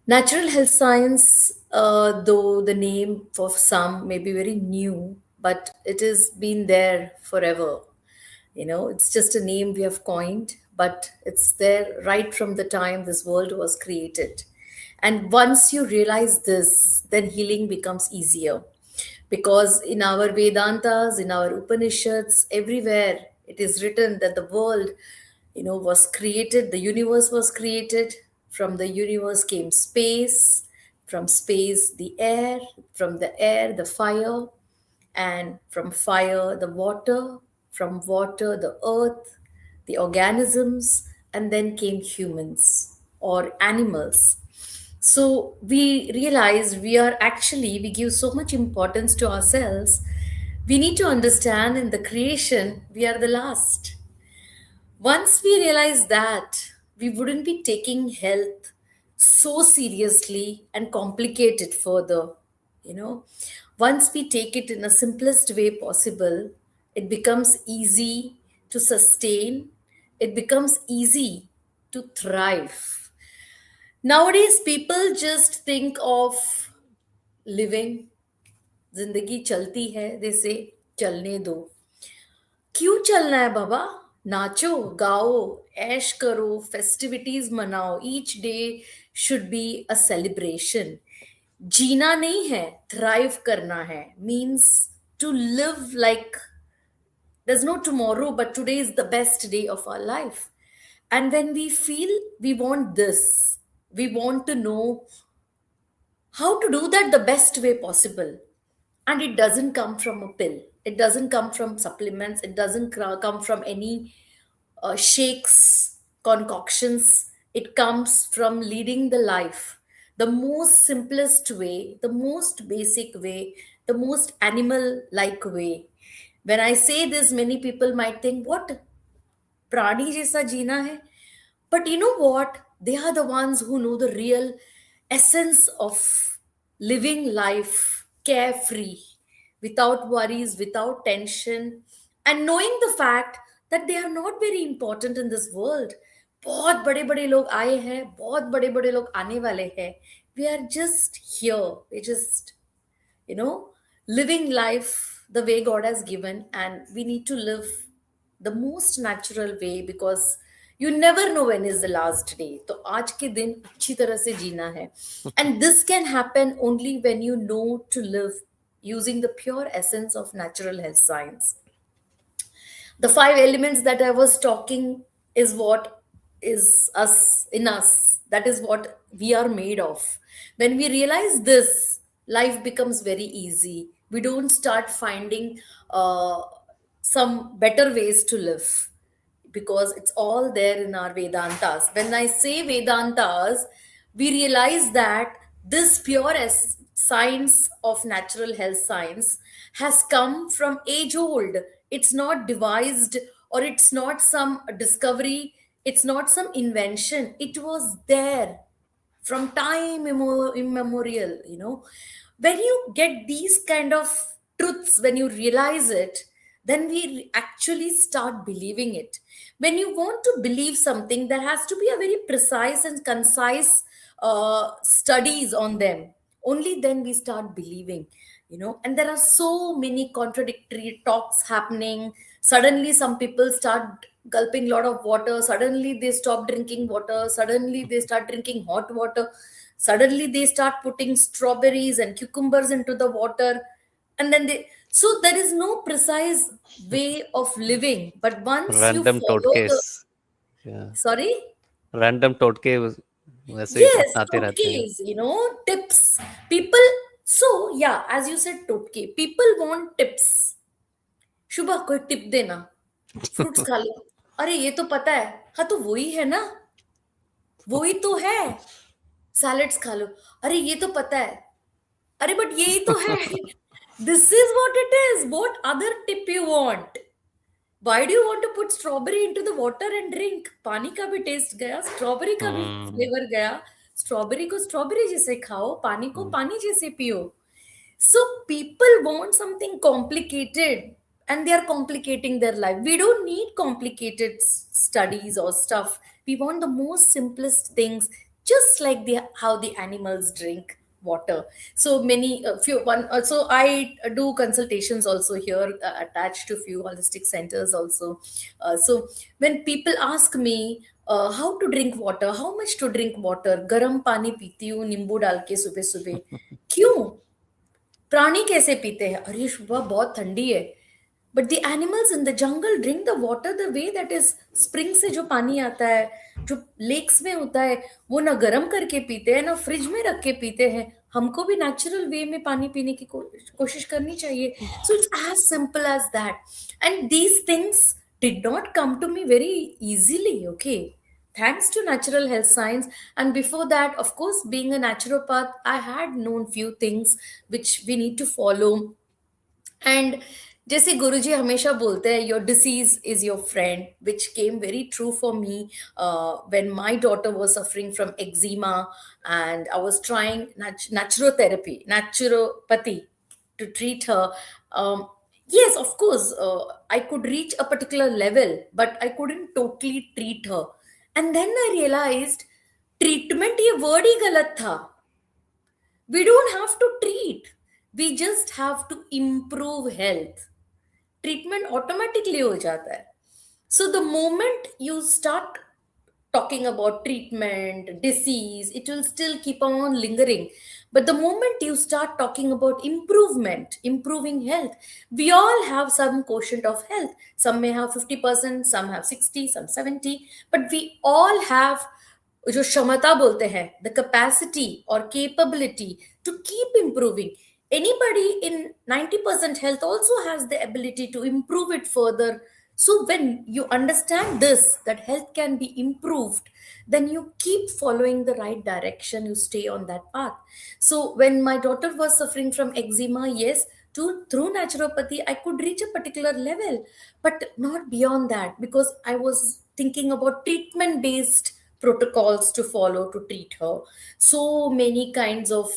Natural health science, though the name for some may be very new, but it has been there forever. It's just a name we have coined, but it's there right from the time this world was created. And once you realize this, then healing becomes easier. Because in our Vedantas, in our Upanishads, everywhere it is written that the world, was created, the universe was created. From the universe came space, from space, the air, from the air, the fire, and from fire the water, from water the earth, the organisms, and then came humans or animals. So we realize we give so much importance to ourselves. We need to understand in the creation we are the last. Once we realize that, we wouldn't be taking health so seriously and complicate it further. You know, once we take it in a simplest way possible, it becomes easy to sustain, it becomes easy to thrive. Nowadays, people just think of living. जिंदगी चलती है दे से चलने दो क्यों चलना है बाबा नाचो गाओ ऐश करो फेस्टिविटीज मनाओ each day should be a celebration जीना नहीं है थ्राइव करना है means to live like there's no tomorrow but today is the best day of our life. And when we feel we want this, we want to know how to do that the best way possible. And it doesn't come from a pill, it doesn't come from supplements, it doesn't come from any shakes, concoctions. It comes from leading the life the most simplest way, the most basic way, the most animal like way. When I say this, many people might think, what? प्राणी जैसा जीना है. But you know what? They are the ones who know the real essence of living life carefree, without worries, without tension, and knowing the fact that they are not very important in this world. बहुत बड़े बड़े लोग आए हैं, बहुत बड़े बड़े लोग आने वाले हैं. We are just here. We just, living life the way God has given, and we need to live the most natural way because you never know when is the last day. तो आज के दिन अच्छी तरह से जीना है. And this can happen only when you know to live using the pure essence of natural health science. The five elements that I was talking is what is us in us. That is what we are made of. When we realize this, life becomes very easy. We don't start finding some better ways to live because it's all there in our Vedantas. When I say Vedantas, we realize that this pure science of natural health science has come from age old. It's not devised or it's not some discovery, it's not some invention. It was there from time immemorial. When you get these kind of truths, when you realize it, then we actually start believing it. When you want to believe something, there has to be a very precise and concise studies on them. Only then we start believing. And there are so many contradictory talks happening. Suddenly some people start gulping a lot of water, suddenly they stop drinking water, suddenly they start drinking hot water, suddenly they start putting strawberries and cucumbers into the water, and then they So there is no precise way of living, but once you Random follow the, totcase. Yeah. sorry, Random totke वैसे ही yes, अपनाते रहते हैं. totke, tips. People, so yeah, as you said, totke, people want tips. शुभा कोई tip देना, fruits खा लो, अरे ये तो पता है, हाँ तो वही है ना, वही तो है, सैलेड्स खा लो, अरे ये तो पता है, अरे बट यही तो है. This is what it is. What other tip you want? Why do you want to put strawberry into the water and drink? पानी का भी टेस्ट गया, स्ट्रॉबेरी का भी Hmm. फ्लेवर गया, स्ट्रॉबेरी को स्ट्रॉबेरी जैसे खाओ, पानी को Hmm. पानी जैसे पियो. So people want something complicated and they are complicating their life. We don't need complicated studies or stuff. We want the most simplest things, just like how the animals drink water. So many few one so I do consultations also here, attached to few holistic centers also. So when people ask me how to drink water, how much to drink water, garam pani पीती हूँ नींबू डाल के सुबह सुबह. क्यों? प्राणी कैसे पीते हैं? अरे शुभा बहुत ठंडी है. But the animals in the jungle drink the water the way that is, spring से जो पानी आता है, जो लेक्स में होता है, वो ना गर्म करके पीते हैं ना फ्रिज में रख के पीते हैं. हमको भी नेचुरल वे में पानी पीने की कोशिश करनी चाहिए. So it's as simple as that. And these things did not come to me very easily, okay, thanks to natural health science. And before that, of course, being a naturopath, I had known few things which we need to follow. And जैसे गुरुजी हमेशा बोलते हैं, your disease is your friend, which came very true for me when my daughter was suffering from eczema and I was trying naturopathy to treat her. Yes, of course, I could reach a particular level, but I couldn't totally treat her. And then I realized treatment ये word ही गलत था. We don't have to treat, we just have to improve health. Treatment automatically हो जाता है. So the moment you start talking about treatment, disease, it will still keep on lingering. But the moment you start talking about improvement, improving health, we all have some quotient of health. Some may have 50%, some have 60, some 70, but we all have जो क्षमता बोलते हैं, the capacity or capability to keep improving. Anybody in 90% health also has the ability to improve it further. So when you understand this, that health can be improved, then you keep following the right direction, you stay on that path. So when my daughter was suffering from eczema, yes, through naturopathy I could reach a particular level, but not beyond that, because I was thinking about treatment based protocols to follow to treat her. So many kinds of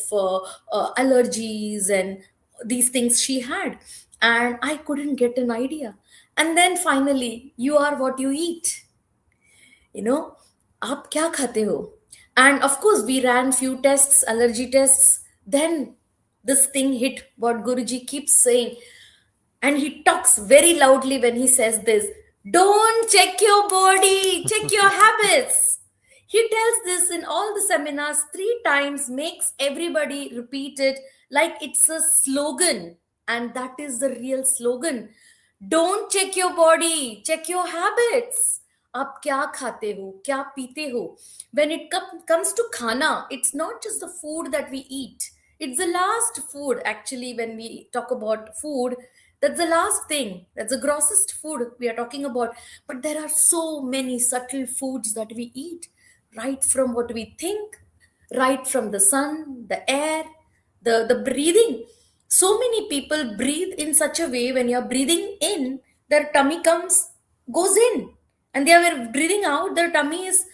allergies and these things she had, and I couldn't get an idea. And then finally, you are what you eat. You know, आप क्या खाते हो? And of course, we ran few tests, allergy tests. Then this thing hit what Guruji keeps saying, and he talks very loudly when he says this: don't check your body, check your habits. He tells this in all the seminars 3 times, makes everybody repeat it like it's a slogan. And that is the real slogan. Don't check your body, check your habits. आप क्या खाते हो, क्या पीते हो? When it comes to khana, it's not just the food that we eat. It's the last food, actually. When we talk about food, that's the last thing. That's the grossest food we are talking about. But there are so many subtle foods that we eat, right from what we think, right from the sun, the air, the breathing. So many people breathe in such a way, when you're breathing in, their tummy goes in, and they are breathing out, their tummy is,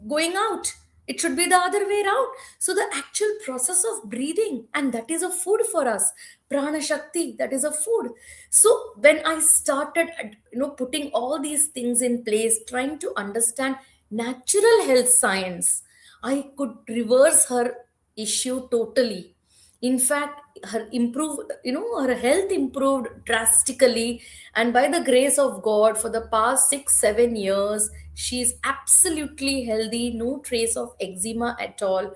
going out. It should be the other way around. So the actual process of breathing, and that is a food for us. Prana Shakti, that is a food. So when I started, putting all these things in place, trying to understand natural health science, I could reverse her issue totally. In fact, her health improved drastically, and by the grace of God, for the past 6 7 years, she's absolutely healthy, no trace of eczema at all.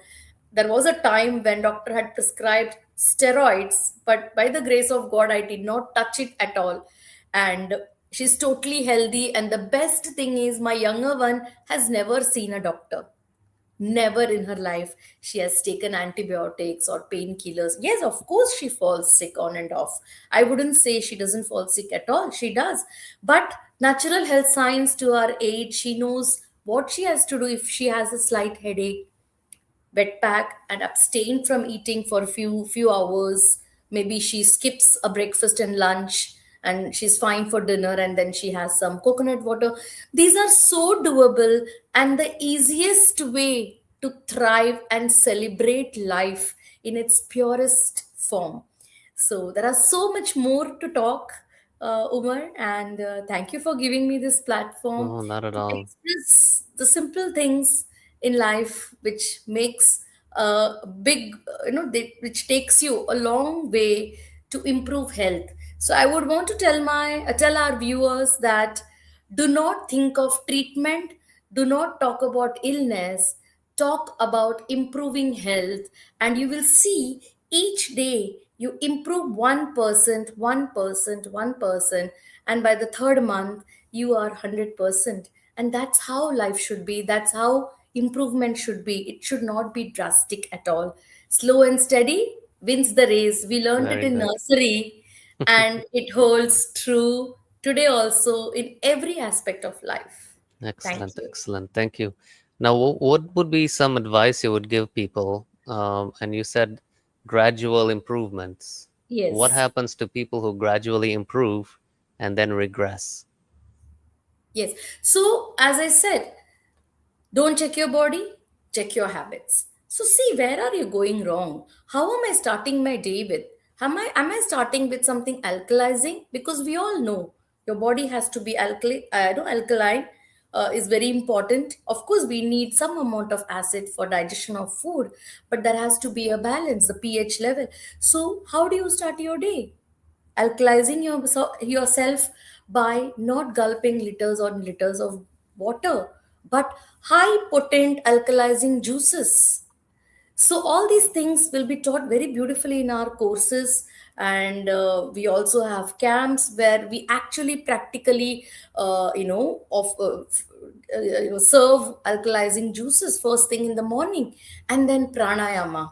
There was a time when doctor had prescribed steroids, but by the grace of God, I did not touch it at all. And she's totally healthy. And the best thing is, my younger one has never seen a doctor. Never in her life she has taken antibiotics or painkillers. Yes, of course she falls sick on and off. I wouldn't say she doesn't fall sick at all. She does. But natural health science to her aid, she knows what she has to do if she has a slight headache. Wet pack and abstain from eating for a few hours. Maybe she skips a breakfast and lunch and she's fine for dinner, and then she has some coconut water. These are so doable and the easiest way to thrive and celebrate life in its purest form. So there are so much more to talk, Umar, and thank you for giving me this platform No, not at to all. express the simple things in life which makes a big, which takes you a long way to improve health. So I would want to tell our viewers that do not think of treatment, do not talk about illness, talk about improving health, and you will see each day you improve 1%, 1%, 1%, and by the third month you are 100%. And that's how life should be. That's how improvement should be. It should not be drastic at all. Slow and steady wins the race. We learned it Very in good. nursery, and it holds true today also in every aspect of life. Thank Excellent, you. excellent. Thank you. Now, what would be some advice you would give people? And you said gradual improvements. What Yes. happens to people who gradually improve and then regress? Yes. So, as I said, don't check your body, check your habits. So see, where are you going wrong? How am I starting my day with? Am I starting with something alkalizing? Because we all know your body has to be alkaline is very important. Of course, we need some amount of acid for digestion of food, but there has to be a balance, the pH level. So how do you start your day? Alkalizing yourself by not gulping liters on liters of water, but high potent alkalizing juices. So all these things will be taught very beautifully in our courses, and we also have camps where we actually practically, serve alkalizing juices first thing in the morning, and then pranayama.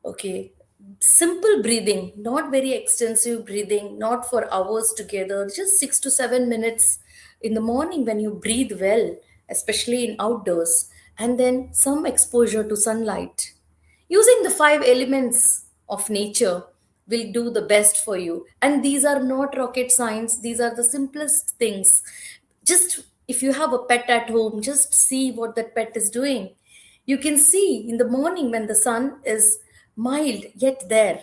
Okay. Simple breathing, not very extensive breathing, not for hours together, just 6 to 7 minutes in the morning when you breathe well, especially in outdoors, and then some exposure to sunlight. Using the five elements of nature will do the best for you. And these are not rocket science, these are the simplest things. Just if you have a pet at home, just see what that pet is doing. You can see in the morning when the sun is mild yet there,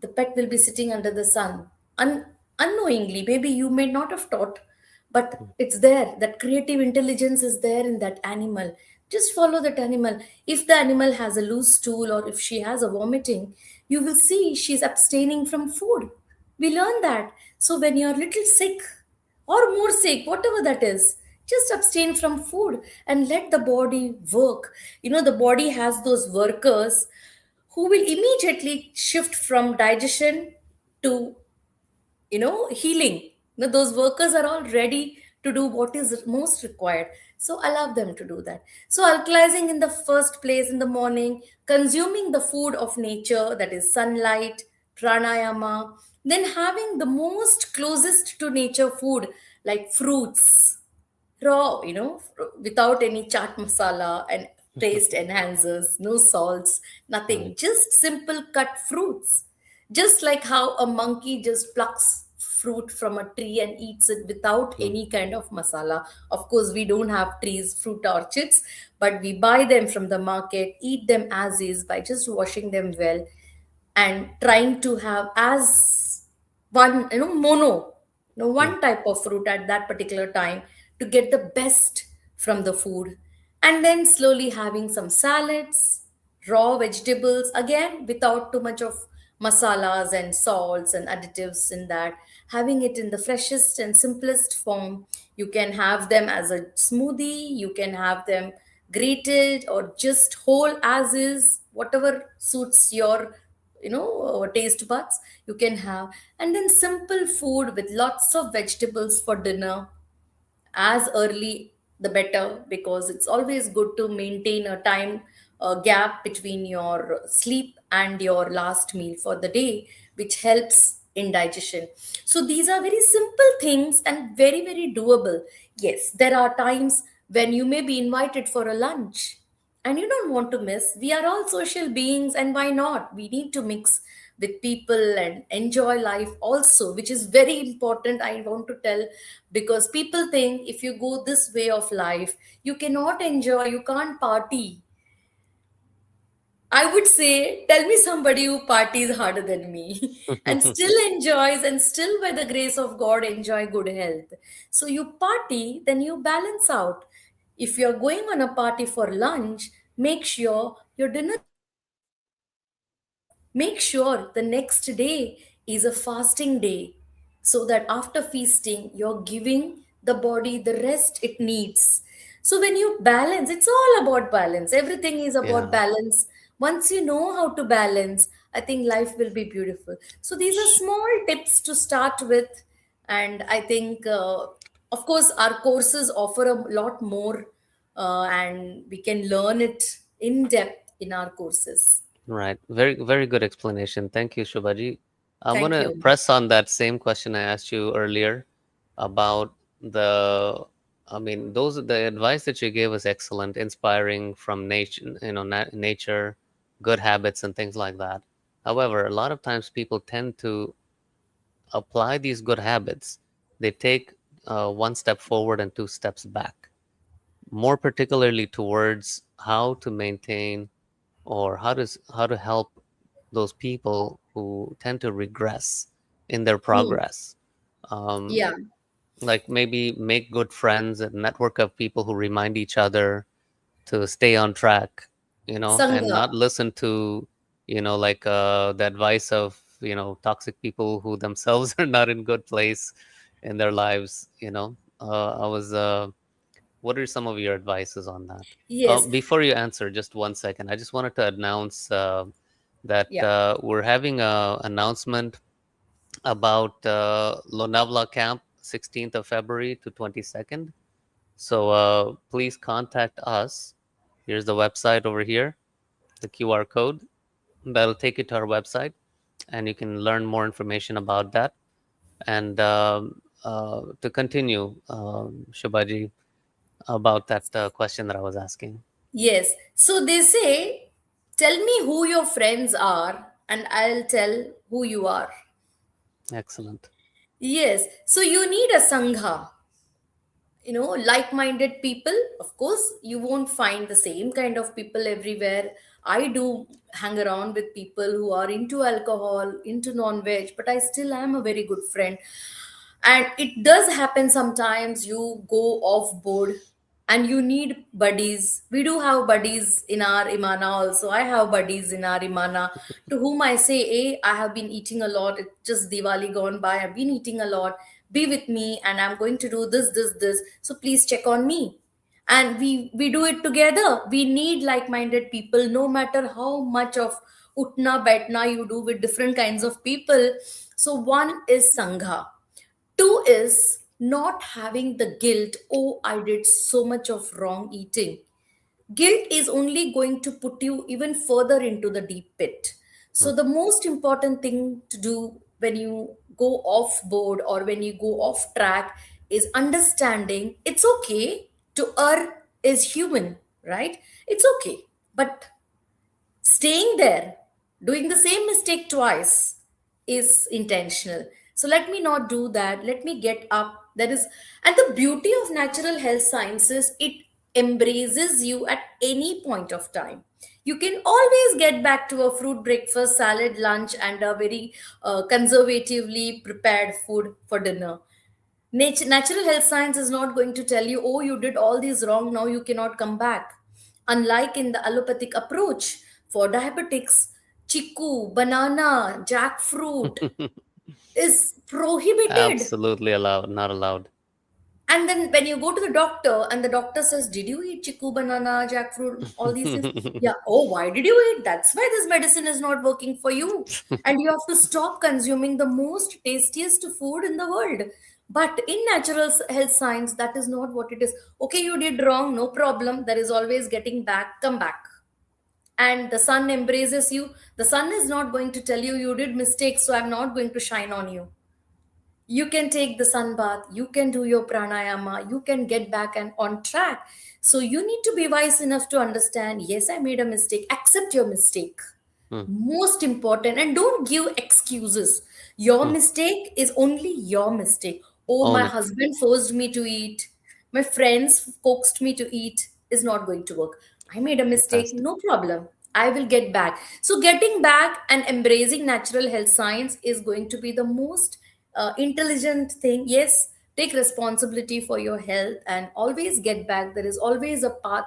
the pet will be sitting under the sun. Unknowingly, maybe you may not have taught, but it's there. That creative intelligence is there in that animal. Just follow that animal. If the animal has a loose stool or if she has a vomiting, you will see she's abstaining from food. We learn that. So when you're a little sick, or more sick, whatever that is, just abstain from food and let the body work. The body has those workers who will immediately shift from digestion to healing. Those workers are all ready to do what is most required. So allow them to do that. So alkalizing in the first place in the morning, consuming the food of nature, that is sunlight, pranayama, then having the most closest to nature food like fruits, raw, without any chaat masala and taste enhancers, no salts, nothing, Right. just simple cut fruits. Just like how a monkey just plucks fruit from a tree and eats it without Mm. any kind of masala. Of course, we don't have trees, fruit orchards, but we buy them from the market, eat them as is by just washing them well and trying to have as one mono, Mm. one type of fruit at that particular time to get the best from the food, and then slowly having some salads, raw vegetables, again without too much of masalas and salts and additives in that, having it in the freshest and simplest form. You can have them as a smoothie, you can have them grated or just whole as is, whatever suits your taste buds you can have. And then simple food with lots of vegetables for dinner, as early the better, because it's always good to maintain a time gap between your sleep and your last meal for the day, which helps in digestion. So these are very simple things and very very doable. Yes, there are times when you may be invited for a lunch and you don't want to miss. We are all social beings, and why not? We need to mix with people and enjoy life also, which is very important, I want to tell. Because people think if you go this way of life, you cannot enjoy, you can't party. I would say, tell me somebody who parties harder than me and still enjoys, and still, by the grace of God, enjoy good health. So you party, then you balance out. If you're going on a party for lunch, make sure your dinner is balanced. Make sure the next day is a fasting day, so that after feasting, you're giving the body the rest it needs. So, when you balance, it's all about balance. Everything is about Yeah, balance. Once you know how to balance, I think life will be beautiful. So, these are small tips to start with. And I think, of course, our courses offer a lot more, and we can learn it in depth in our courses. right. Very, very good explanation. Thank you, Shubhaji. I'm Thank gonna you. press on that same question I asked you earlier about the, I mean, the advice that you gave was excellent, inspiring from nature, nature, good habits and things like that. However, a lot of times people tend to apply these good habits. They take one step forward and two steps back, more particularly towards how to maintain or how to help those people who tend to regress in their Hmm. progress. Um, Yeah. like maybe make good friends, a network of people who remind each other to stay on track, and Sangha. not listen to, the advice of, toxic people who themselves are not in good place in their lives. I was What are some of your advices on that? Yes. Before you answer, just 1 second. I just wanted to announce that Yeah. we're having a announcement about Lonavla Camp, 16th of February to 22nd. So please contact us. Here's the website over here, the QR code. That'll take you to our website, and you can learn more information about that. And to continue, Shubhaji, about that question that I was asking. Yes. So they say, tell me who your friends are, and I'll tell who you are. Excellent. Yes. So you need a sangha, like-minded people. Of course, you won't find the same kind of people everywhere. I do hang around with people who are into alcohol, into non-veg, but I still am a very good friend. And it does happen sometimes you go off board and you need buddies. We do have buddies in our Imana also. I have buddies in our Imana to whom I say, hey, I have been eating a lot. It's just Diwali gone by. I've been eating a lot. Be with me, and I'm going to do this. So please check on me. And we do it together. We need like-minded people, no matter how much of utna betna you do with different kinds of people. So one is Sangha. Two is not having the guilt, oh, I did so much of wrong eating. Guilt is only going to put you even further into the deep pit. Hmm. So, the most important thing to do when you go off board or when you go off track is understanding it's okay to err is human, right? It's okay. But staying there, doing the same mistake twice is intentional. So let me not do that. Let me get up. That is, and the beauty of natural health sciences, it embraces you at any point of time. You can always get back to a fruit breakfast, salad, lunch, and a very conservatively prepared food for dinner. Natural health science is not going to tell you, oh, you did all these wrong, now you cannot come back. Unlike in the allopathic approach, for diabetics, chiku, banana, jackfruit is prohibited. Absolutely allowed, not allowed. And then when you go to the doctor and the doctor says, did you eat chiku, banana, jackfruit, all these things? Yeah. Oh, why did you eat? That's why this medicine is not working for you. And you have to stop consuming the most tastiest food in the world. But in natural health science, that is not what it is. Okay, you did wrong, no problem. There is always getting back, come back. And the sun embraces you. The sun is not going to tell you you did mistakes, so I'm not going to shine on you. You can take the sun bath, you can do your pranayama, you can get back and on track. So you need to be wise enough to understand, yes, I made a mistake, accept your mistake. Hmm, Most important, and don't give excuses. Your hmm. mistake is only your mistake. Oh, my Own it. husband forced me to eat, my friends coaxed me to eat, is not going to work. I made a mistake, Fantastic. no problem, I will get back. So getting back and embracing natural health science is going to be the most intelligent thing. Yes, take responsibility for your health and always get back. There is always a path.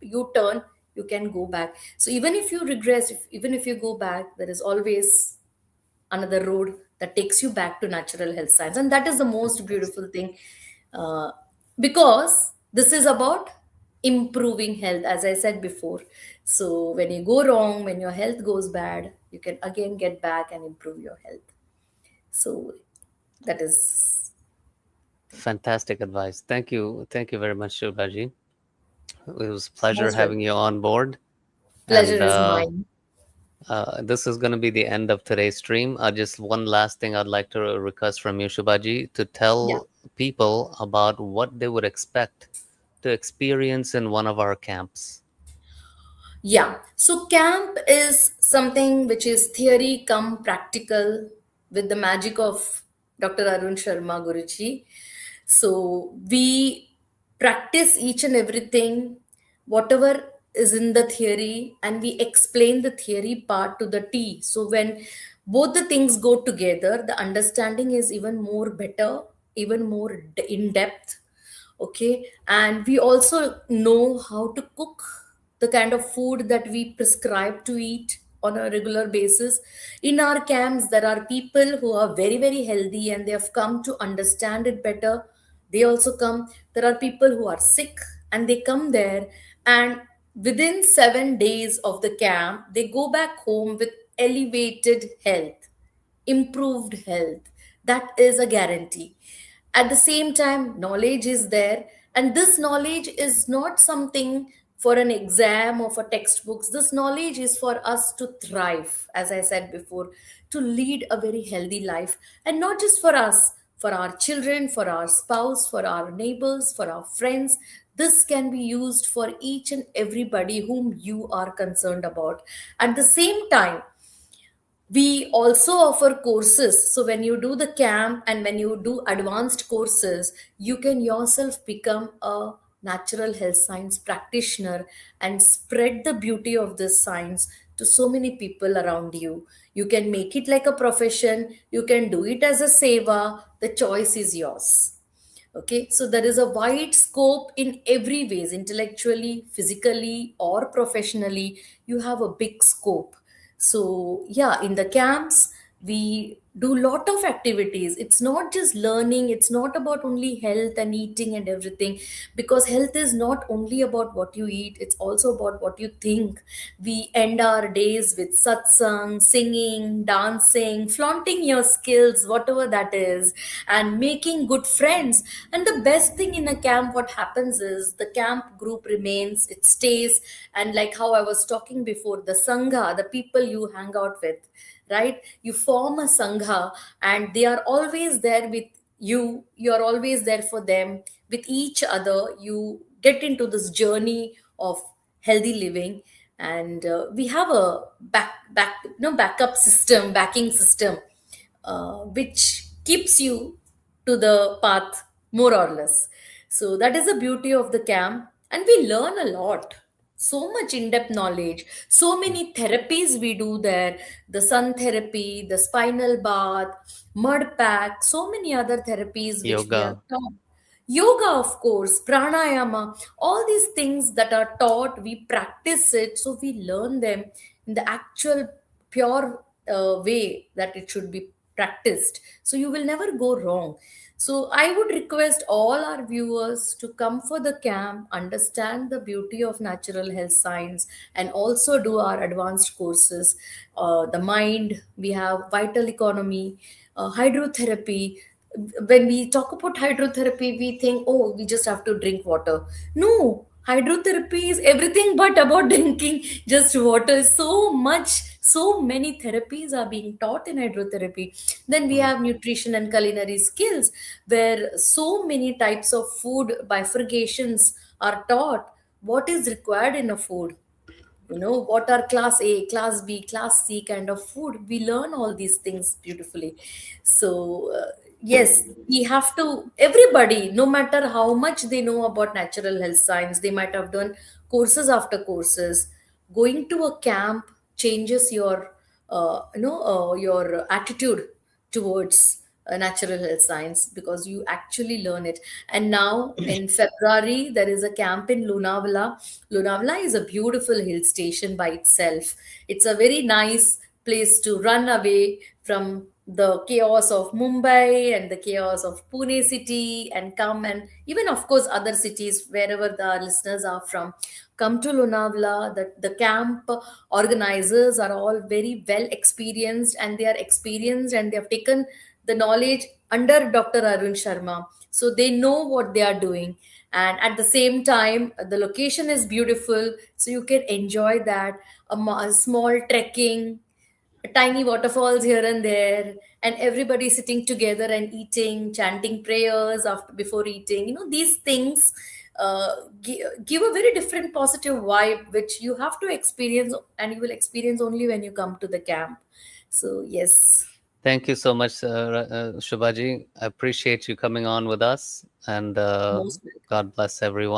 You turn, you can go back. So even if you regress, even if you go back, there is always another road that takes you back to natural health science, and that is the most Fantastic. beautiful thing. uh, because this is about improving health, as I said before. So when you go wrong, when your health goes bad, you can again get back and improve your health. So that is Fantastic advice. Thank you. Thank you very much, Shubhaji. It was a pleasure most having welcome. you on board. And Pleasure is mine. this is going to be the end of today's stream. Just one last thing I'd like to request from you, Shubhaji, to Yeah. tell people about what they would expect to experience in one of our camps. Yeah. So camp is something which is theory come practical with the magic of Dr. Arun Sharma Guruji. So we practice each and everything, whatever is in the theory, and we explain the theory part to the T. So when both the things go together, the understanding is even more better, even more in depth. Okay, and we also know how to cook the kind of food that we prescribe to eat on a regular basis. In our camps there are people who are very very healthy and they have come to understand it better. They also come. There are people who are sick and they come there, and within 7 days of the camp they go back home with elevated health, improved health. That is a guarantee. At the same time, knowledge is there, and this knowledge is not something for an exam or for textbooks. This knowledge is for us to thrive, as I said before, to lead a very healthy life, and not just for us, for our children, for our spouse, for our neighbors, for our friends. This can be used for each and everybody whom you are concerned about. At the same time, we also offer courses. So when you do the camp and when you do advanced courses, you can yourself become a natural health science practitioner and spread the beauty of this science to so many people around you. You can make it like a profession, you can do it as a seva. The choice is yours. Okay, so there is a wide scope in every ways, intellectually, physically, or professionally. You have a big scope. So yeah, in the camps we do lot of activities. It's not just learning, it's not about only health and eating and everything, because health is not only about what you eat, it's also about what you think. We end our days with satsang, singing, dancing, flaunting your skills, whatever that is, and making good friends. And the best thing in a camp, what happens is the camp group remains, it stays. And like how I was talking before, the sangha, the people you hang out with, right? You form a sangha and they are always there with you. You are always there for them. With each other, you get into this journey of healthy living. And we have a backup system, backing system, which keeps you to the path more or less. So that is the beauty of the camp, and we learn a lot. So much in-depth knowledge, so Mm. many therapies we do there: the sun therapy, the spinal bath, mud pack, so many other therapies which we are Yoga. taught. Yoga, of course, pranayama, all these things that are taught, we practice it, so we learn them in the actual pure way that it should be practiced, so you will never go wrong. So I would request all our viewers to come for the camp, understand the beauty of natural health science, and also do our advanced courses. The mind, we have vital economy, hydrotherapy. When we talk about hydrotherapy, we think, oh, we just have to drink water. No, hydrotherapy is everything but about drinking just water. So much, so many therapies are being taught in hydrotherapy. Then we Mm. have nutrition and culinary skills, where so many types of food bifurcations are taught. What is required in a food, what are class A, class B, class C kind of food. We learn all these things beautifully. So yes, we have to, everybody, no matter how much they know about natural health science, they might have done courses after courses. Going to a camp changes your attitude towards natural health science, because you actually learn it. And now in February, there is a camp in Lonavala. Lonavala is a beautiful hill station by itself. It's a very nice place to run away from the chaos of Mumbai and the chaos of Pune city, and come, and even of course other cities wherever the listeners are from. Come to Lonavala. The camp organizers are all very well experienced, and they are experienced, and they have taken the knowledge under Dr. Arun Sharma. So they know what they are doing. And at the same time, the location is beautiful. So you can enjoy that. A small trekking, tiny waterfalls here and there, and everybody sitting together and eating, chanting prayers after before eating. These things give a very different positive vibe, which you have to experience, and you will experience only when you come to the camp. So yes, Thank you so much, Shubhaji. I appreciate you coming on with us, and most welcome. God bless everyone.